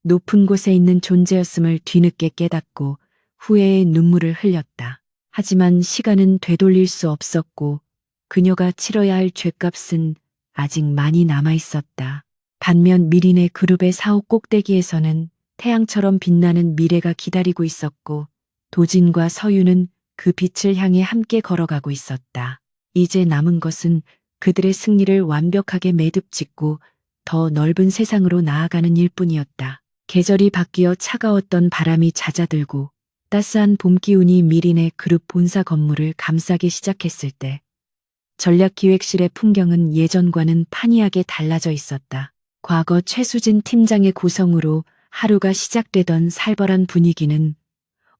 [SPEAKER 1] 높은 곳에 있는 존재였음을 뒤늦게 깨닫고 후회의 눈물을 흘렸다. 하지만 시간은 되돌릴 수 없었고 그녀가 치러야 할 죗값은 아직 많이 남아 있었다. 반면 미린의 그룹의 사옥 꼭대기에서는 태양처럼 빛나는 미래가 기다리고 있었고 도진과 서유는 그 빛을 향해 함께 걸어가고 있었다. 이제 남은 것은 그들의 승리를 완벽하게 매듭짓고 더 넓은 세상으로 나아가는 일뿐이었다. 계절이 바뀌어 차가웠던 바람이 잦아들고 따스한 봄 기운이 미린의 그룹 본사 건물을 감싸기 시작했을 때 전략기획실의 풍경은 예전과는 판이하게 달라져 있었다. 과거 최수진 팀장의 고성으로 하루가 시작되던 살벌한 분위기는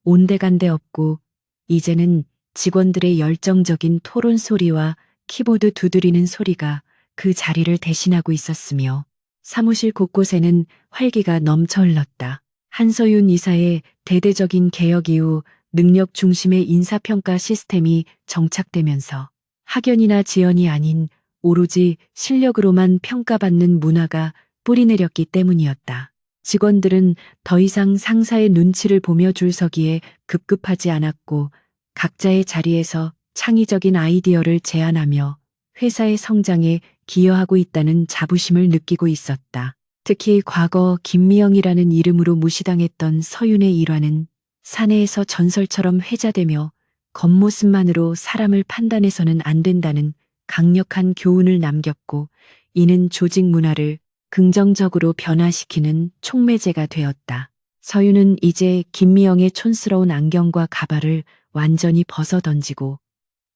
[SPEAKER 1] 온데간데 없고 이제는 직원들의 열정적인 토론 소리와 키보드 두드리는 소리가 그 자리를 대신하고 있었으며 사무실 곳곳에는 활기가 넘쳐 흘렀다. 한서윤 이사의 대대적인 개혁 이후 능력 중심의 인사평가 시스템이 정착되면서 학연이나 지연이 아닌 오로지 실력으로만 평가받는 문화가 뿌리내렸기 때문이었다. 직원들은 더 이상 상사의 눈치를 보며 줄 서기에 급급하지 않았고 각자의 자리에서 창의적인 아이디어를 제안하며 회사의 성장에 기여하고 있다는 자부심을 느끼고 있었다. 특히 과거 김미영이라는 이름으로 무시당했던 서윤의 일화는 사내에서 전설처럼 회자되며 겉모습만으로 사람을 판단해서는 안 된다는 강력한 교훈을 남겼고 이는 조직 문화를 긍정적으로 변화시키는 촉매제가 되었다. 서윤은 이제 김미영의 촌스러운 안경과 가발을 완전히 벗어던지고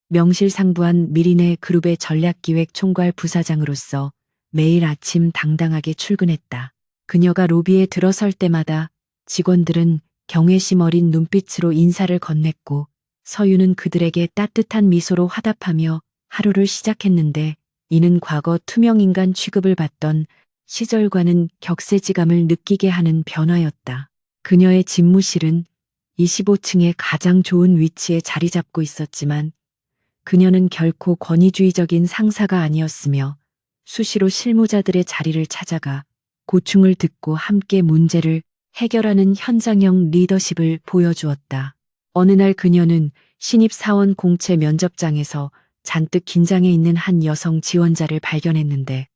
[SPEAKER 1] 명실상부한 미린의 그룹의 전략기획 총괄 부사장으로서 매일 아침 당당하게 출근했다. 그녀가 로비에 들어설 때마다 직원들은 경외심 어린 눈빛으로 인사를 건넸고 서윤은 그들에게 따뜻한 미소로 화답하며 하루를 시작했는데 이는 과거 투명인간 취급을 받던 시절과는 격세지감을 느끼게 하는 변화였다. 그녀의 집무실은 25층의 가장 좋은 위치에 자리 잡고 있었지만 그녀는 결코 권위주의적인 상사가 아니었으며 수시로 실무자들의 자리를 찾아가 고충을 듣고 함께 문제를 해결하는 현장형 리더십을 보여주었다. 어느 날 그녀는 신입사원 공채 면접장에서 잔뜩 긴장해 있는 한 여성 지원자를 발견했는데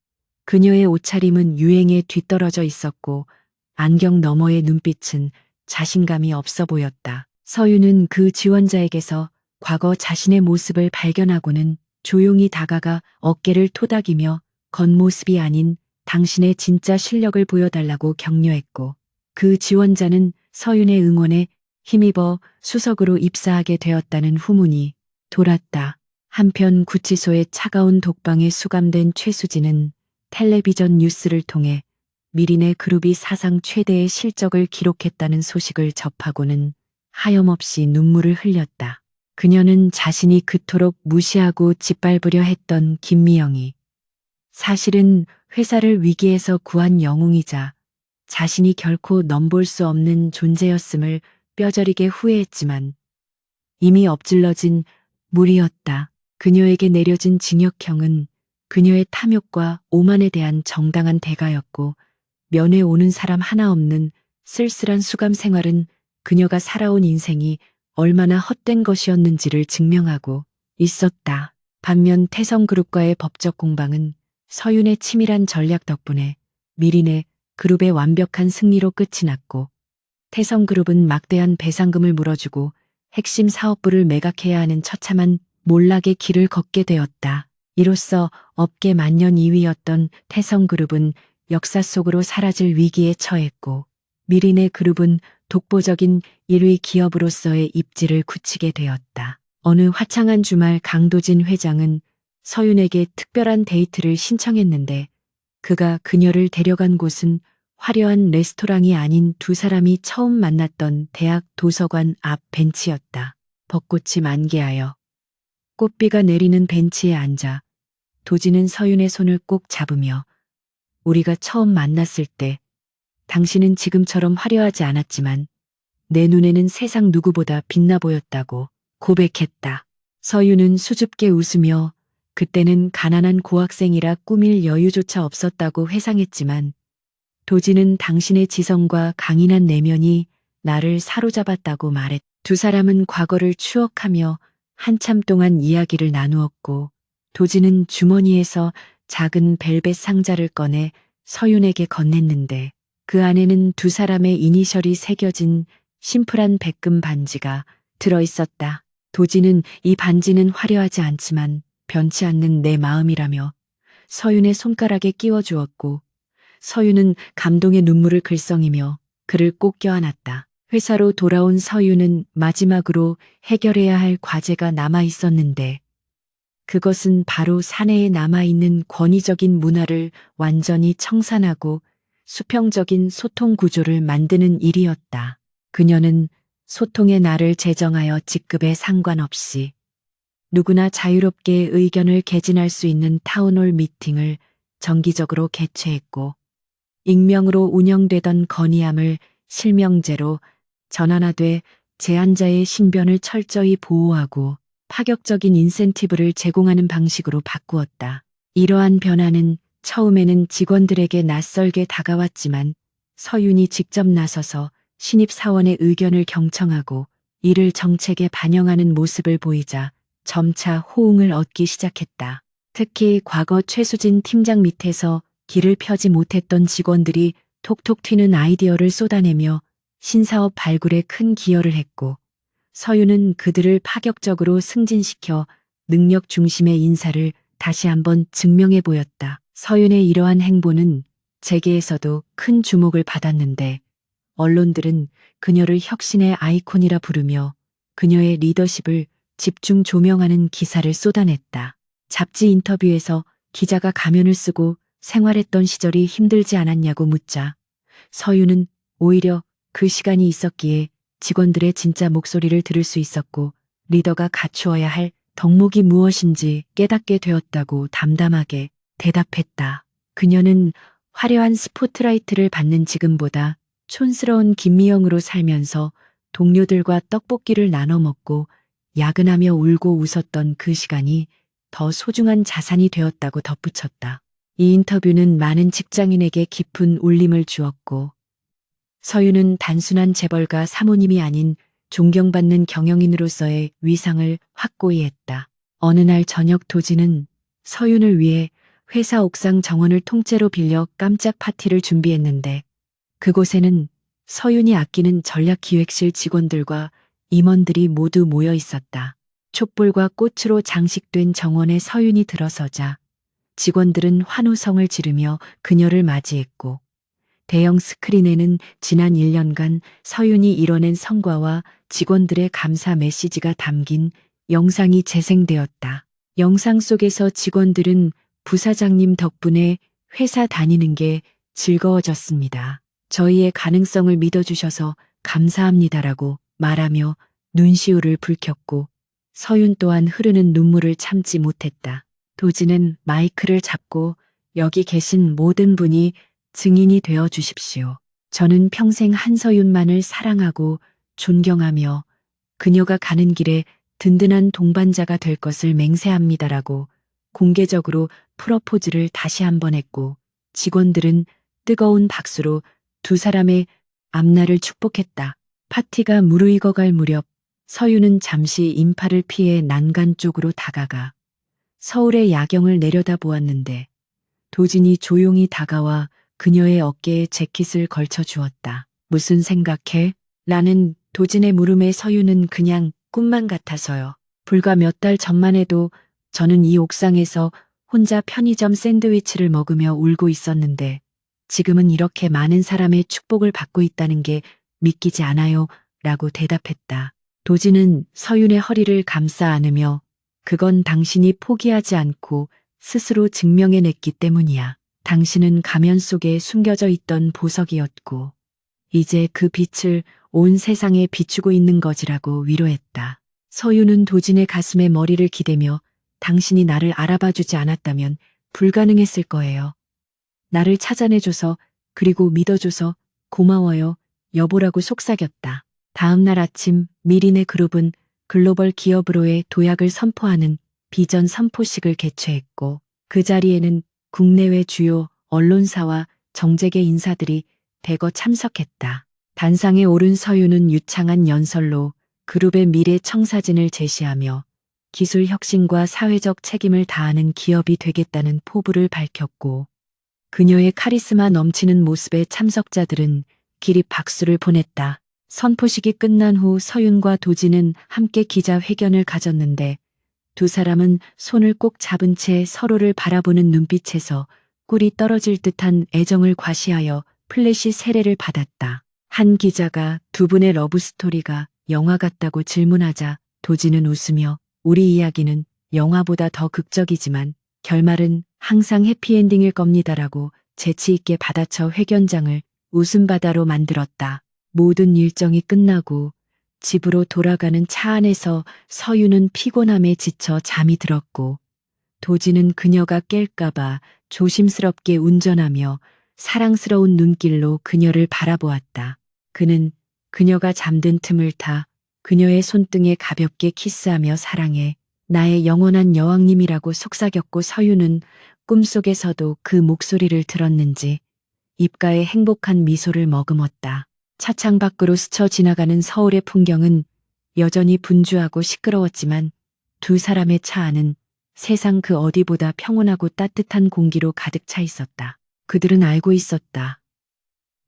[SPEAKER 1] 그녀의 옷차림은 유행에 뒤떨어져 있었고 안경 너머의 눈빛은 자신감이 없어 보였다. 서윤은 그 지원자에게서 과거 자신의 모습을 발견하고는 조용히 다가가 어깨를 토닥이며 겉모습이 아닌 당신의 진짜 실력을 보여달라고 격려했고 그 지원자는 서윤의 응원에 힘입어 수석으로 입사하게 되었다는 후문이 돌았다. 한편 구치소의 차가운 독방에 수감된 최수진은 텔레비전 뉴스를 통해 미린의 그룹이 사상 최대의 실적을 기록했다는 소식을 접하고는 하염없이 눈물을 흘렸다. 그녀는 자신이 그토록 무시하고 짓밟으려 했던 김미영이 사실은 회사를 위기에서 구한 영웅이자 자신이 결코 넘볼 수 없는 존재였음을 뼈저리게 후회했지만 이미 엎질러진 물이었다. 그녀에게 내려진 징역형은 그녀의 탐욕과 오만에 대한 정당한 대가였고 면회 오는 사람 하나 없는 쓸쓸한 수감 생활은 그녀가 살아온 인생이 얼마나 헛된 것이었는지를 증명하고 있었다. 반면 태성그룹과의 법적 공방은 서윤의 치밀한 전략 덕분에 미린의 그룹의 완벽한 승리로 끝이 났고 태성그룹은 막대한 배상금을 물어주고 핵심 사업부를 매각해야 하는 처참한 몰락의 길을 걷게 되었다. 이로써 업계 만년 2위였던 태성그룹은 역사 속으로 사라질 위기에 처했고 미린의 그룹은 독보적인 1위 기업으로서의 입지를 굳히게 되었다. 어느 화창한 주말 강도진 회장은 서윤에게 특별한 데이트를 신청했는데 그가 그녀를 데려간 곳은 화려한 레스토랑이 아닌 두 사람이 처음 만났던 대학 도서관 앞 벤치였다. 벚꽃이 만개하여 꽃비가 내리는 벤치에 앉아 도진은 서윤의 손을 꼭 잡으며 우리가 처음 만났을 때 당신은 지금처럼 화려하지 않았지만 내 눈에는 세상 누구보다 빛나 보였다고 고백했다. 서윤은 수줍게 웃으며 그때는 가난한 고학생이라 꾸밀 여유조차 없었다고 회상했지만 도지는 당신의 지성과 강인한 내면이 나를 사로잡았다고 말했다. 두 사람은 과거를 추억하며 한참 동안 이야기를 나누었고 도지는 주머니에서 작은 벨벳 상자를 꺼내 서윤에게 건넸는데 그 안에는 두 사람의 이니셜이 새겨진 심플한 백금 반지가 들어있었다. 도지는 이 반지는 화려하지 않지만 변치 않는 내 마음이라며 서윤의 손가락에 끼워주었고 서윤은 감동의 눈물을 글썽이며 그를 꼭 껴안았다. 회사로 돌아온 서윤은 마지막으로 해결해야 할 과제가 남아 있었는데 그것은 바로 사내에 남아있는 권위적인 문화를 완전히 청산하고 수평적인 소통 구조를 만드는 일이었다. 그녀는 소통의 날을 제정하여 직급에 상관없이 누구나 자유롭게 의견을 개진할 수 있는 타운홀 미팅을 정기적으로 개최했고 익명으로 운영되던 건의함을 실명제로 전환하되 제안자의 신변을 철저히 보호하고 파격적인 인센티브를 제공하는 방식으로 바꾸었다. 이러한 변화는 처음에는 직원들에게 낯설게 다가왔지만 서윤이 직접 나서서 신입사원의 의견을 경청하고 이를 정책에 반영하는 모습을 보이자 점차 호응을 얻기 시작했다. 특히 과거 최수진 팀장 밑에서 길을 펴지 못했던 직원들이 톡톡 튀는 아이디어를 쏟아내며 신사업 발굴에 큰 기여를 했고 서윤은 그들을 파격적으로 승진시켜 능력 중심의 인사를 다시 한번 증명해 보였다. 서윤의 이러한 행보는 재계에서도 큰 주목을 받았는데 언론들은 그녀를 혁신의 아이콘이라 부르며 그녀의 리더십을 집중 조명하는 기사를 쏟아냈다. 잡지 인터뷰에서 기자가 가면을 쓰고 생활했던 시절이 힘들지 않았냐고 묻자 서윤은 오히려 그 시간이 있었기에 직원들의 진짜 목소리를 들을 수 있었고 리더가 갖추어야 할 덕목이 무엇인지 깨닫게 되었다고 담담하게 대답했다. 그녀는 화려한 스포트라이트를 받는 지금보다 촌스러운 김미영으로 살면서 동료들과 떡볶이를 나눠 먹고 야근하며 울고 웃었던 그 시간이 더 소중한 자산이 되었다고 덧붙였다. 이 인터뷰는 많은 직장인에게 깊은 울림을 주었고 서윤은 단순한 재벌가 사모님이 아닌 존경받는 경영인으로서의 위상을 확고히 했다. 어느 날 저녁 도지는 서윤을 위해 회사 옥상 정원을 통째로 빌려 깜짝 파티를 준비했는데 그곳에는 서윤이 아끼는 전략기획실 직원들과 임원들이 모두 모여 있었다. 촛불과 꽃으로 장식된 정원에 서윤이 들어서자 직원들은 환호성을 지르며 그녀를 맞이했고 대형 스크린에는 지난 1년간 서윤이 이뤄낸 성과와 직원들의 감사 메시지가 담긴 영상이 재생되었다. 영상 속에서 직원들은 부사장님 덕분에 회사 다니는 게 즐거워졌습니다. 저희의 가능성을 믿어주셔서 감사합니다라고 말하며 눈시울을 붉혔고 서윤 또한 흐르는 눈물을 참지 못했다. 도지는 마이크를 잡고 여기 계신 모든 분이 증인이 되어 주십시오. 저는 평생 한서윤만을 사랑하고 존경하며 그녀가 가는 길에 든든한 동반자가 될 것을 맹세합니다라고 공개적으로 프러포즈를 다시 한번 했고 직원들은 뜨거운 박수로 두 사람의 앞날을 축복했다. 파티가 무르익어갈 무렵 서윤은 잠시 인파를 피해 난간 쪽으로 다가가 서울의 야경을 내려다보았는데 도진이 조용히 다가와 그녀의 어깨에 재킷을 걸쳐 주었다. 무슨 생각해? 라는 도진의 물음에 서윤은 그냥 꿈만 같아서요. 불과 몇 달 전만 해도 저는 이 옥상에서 혼자 편의점 샌드위치를 먹으며 울고 있었는데 지금은 이렇게 많은 사람의 축복을 받고 있다는 게 믿기지 않아요. 라고 대답했다. 도진은 서윤의 허리를 감싸 안으며 그건 당신이 포기하지 않고 스스로 증명해냈기 때문이야. 당신은 가면 속에 숨겨져 있던 보석이었고 이제 그 빛을 온 세상에 비추고 있는 거지라고 위로했다. 서윤은 도진의 가슴에 머리를 기대며 당신이 나를 알아봐주지 않았다면 불가능했을 거예요. 나를 찾아내줘서 그리고 믿어줘서 고마워요. 여보라고 속삭였다. 다음 날 아침 미린의 그룹은 글로벌 기업으로의 도약을 선포하는 비전 선포식을 개최했고 그 자리에는 국내외 주요 언론사와 정재계 인사들이 대거 참석했다. 단상에 오른 서윤은 유창한 연설로 그룹의 미래 청사진을 제시하며 기술 혁신과 사회적 책임을 다하는 기업이 되겠다는 포부를 밝혔고 그녀의 카리스마 넘치는 모습에 참석자들은 기립 박수를 보냈다. 선포식이 끝난 후 서윤과 도진은 함께 기자회견을 가졌는데 두 사람은 손을 꼭 잡은 채 서로를 바라보는 눈빛에서 꿀이 떨어질 듯한 애정을 과시하여 플래시 세례를 받았다. 한 기자가 두 분의 러브스토리가 영화 같다고 질문하자 도진은 웃으며 우리 이야기는 영화보다 더 극적이지만 결말은 항상 해피엔딩일 겁니다라고 재치 있게 받아쳐 회견장을 웃음바다로 만들었다. 모든 일정이 끝나고 집으로 돌아가는 차 안에서 서윤은 피곤함에 지쳐 잠이 들었고 도진은 그녀가 깰까봐 조심스럽게 운전하며 사랑스러운 눈길로 그녀를 바라보았다. 그는 그녀가 잠든 틈을 타 그녀의 손등에 가볍게 키스하며 사랑해 나의 영원한 여왕님이라고 속삭였고 서윤은 꿈속에서도 그 목소리를 들었는지 입가에 행복한 미소를 머금었다. 차창 밖으로 스쳐 지나가는 서울의 풍경은 여전히 분주하고 시끄러웠지만 두 사람의 차 안은 세상 그 어디보다 평온하고 따뜻한 공기로 가득 차 있었다. 그들은 알고 있었다.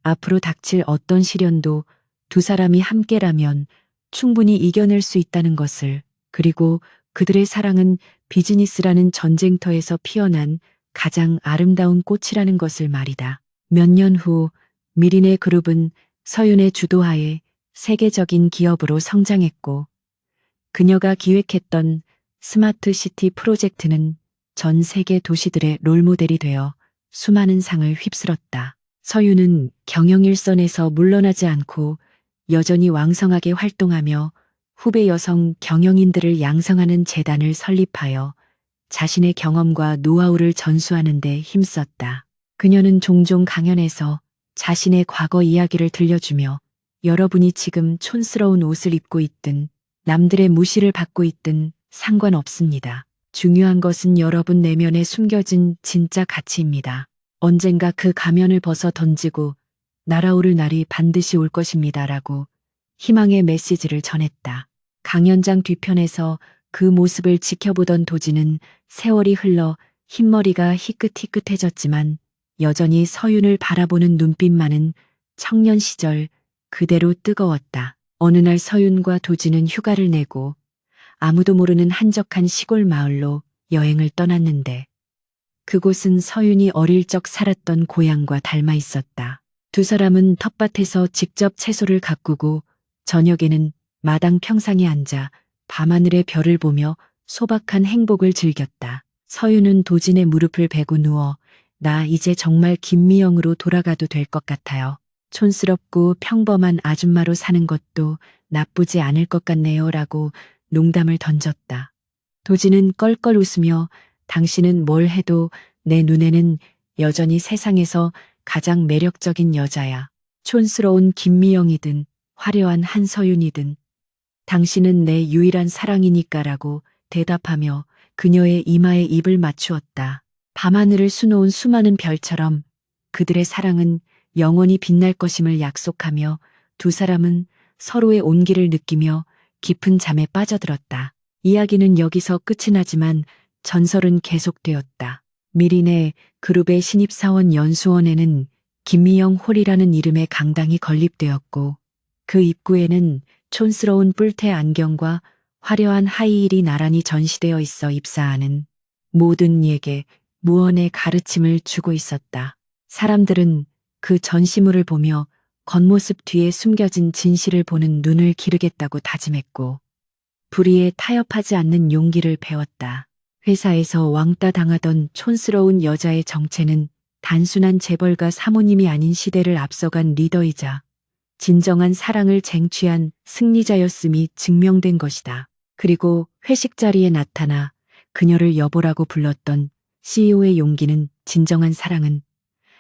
[SPEAKER 1] 앞으로 닥칠 어떤 시련도 두 사람이 함께라면 충분히 이겨낼 수 있다는 것을, 그리고 그들의 사랑은 비즈니스라는 전쟁터에서 피어난 가장 아름다운 꽃이라는 것을 말이다. 몇 년 후 미린의 그룹은 서윤의 주도하에 세계적인 기업으로 성장했고 그녀가 기획했던 스마트 시티 프로젝트는 전 세계 도시들의 롤모델이 되어 수많은 상을 휩쓸었다. 서윤은 경영 일선에서 물러나지 않고 여전히 왕성하게 활동하며 후배 여성 경영인들을 양성하는 재단을 설립하여 자신의 경험과 노하우를 전수하는 데 힘썼다. 그녀는 종종 강연에서 자신의 과거 이야기를 들려주며 여러분이 지금 촌스러운 옷을 입고 있든 남들의 무시를 받고 있든 상관없습니다. 중요한 것은 여러분 내면에 숨겨진 진짜 가치입니다. 언젠가 그 가면을 벗어 던지고 날아오를 날이 반드시 올 것입니다라고 희망의 메시지를 전했다. 강연장 뒤편에서 그 모습을 지켜보던 도진은 세월이 흘러 흰머리가 희끗희끗해졌지만 여전히 서윤을 바라보는 눈빛만은 청년 시절 그대로 뜨거웠다. 어느 날 서윤과 도진은 휴가를 내고 아무도 모르는 한적한 시골 마을로 여행을 떠났는데 그곳은 서윤이 어릴 적 살았던 고향과 닮아 있었다. 두 사람은 텃밭에서 직접 채소를 가꾸고 저녁에는 마당 평상에 앉아 밤하늘의 별을 보며 소박한 행복을 즐겼다. 서윤은 도진의 무릎을 베고 누워 나 이제 정말 김미영으로 돌아가도 될 것 같아요. 촌스럽고 평범한 아줌마로 사는 것도 나쁘지 않을 것 같네요 라고 농담을 던졌다. 도진은 껄껄 웃으며 당신은 뭘 해도 내 눈에는 여전히 세상에서 가장 매력적인 여자야. 촌스러운 김미영이든 화려한 한서윤이든 당신은 내 유일한 사랑이니까라고 대답하며 그녀의 이마에 입을 맞추었다. 밤하늘을 수놓은 수많은 별처럼 그들의 사랑은 영원히 빛날 것임을 약속하며 두 사람은 서로의 온기를 느끼며 깊은 잠에 빠져들었다. 이야기는 여기서 끝이 나지만 전설은 계속되었다. 미린의 그룹의 신입사원 연수원에는 김미영 홀이라는 이름의 강당이 건립되었고 그 입구에는 촌스러운 뿔테 안경과 화려한 하이힐이 나란히 전시되어 있어 입사하는 모든 이에게 무언의 가르침을 주고 있었다. 사람들은 그 전시물을 보며 겉모습 뒤에 숨겨진 진실을 보는 눈을 기르겠다고 다짐했고 불의에 타협하지 않는 용기를 배웠다. 회사에서 왕따 당하던 촌스러운 여자의 정체는 단순한 재벌가 사모님이 아닌 시대를 앞서간 리더이자 진정한 사랑을 쟁취한 승리자였음이 증명된 것이다. 그리고 회식 자리에 나타나 그녀를 여보라고 불렀던 CEO의 용기는 진정한 사랑은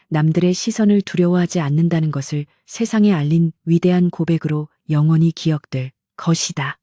[SPEAKER 1] 남들의 시선을 두려워하지 않는다는 것을 세상에 알린 위대한 고백으로 영원히 기억될 것이다.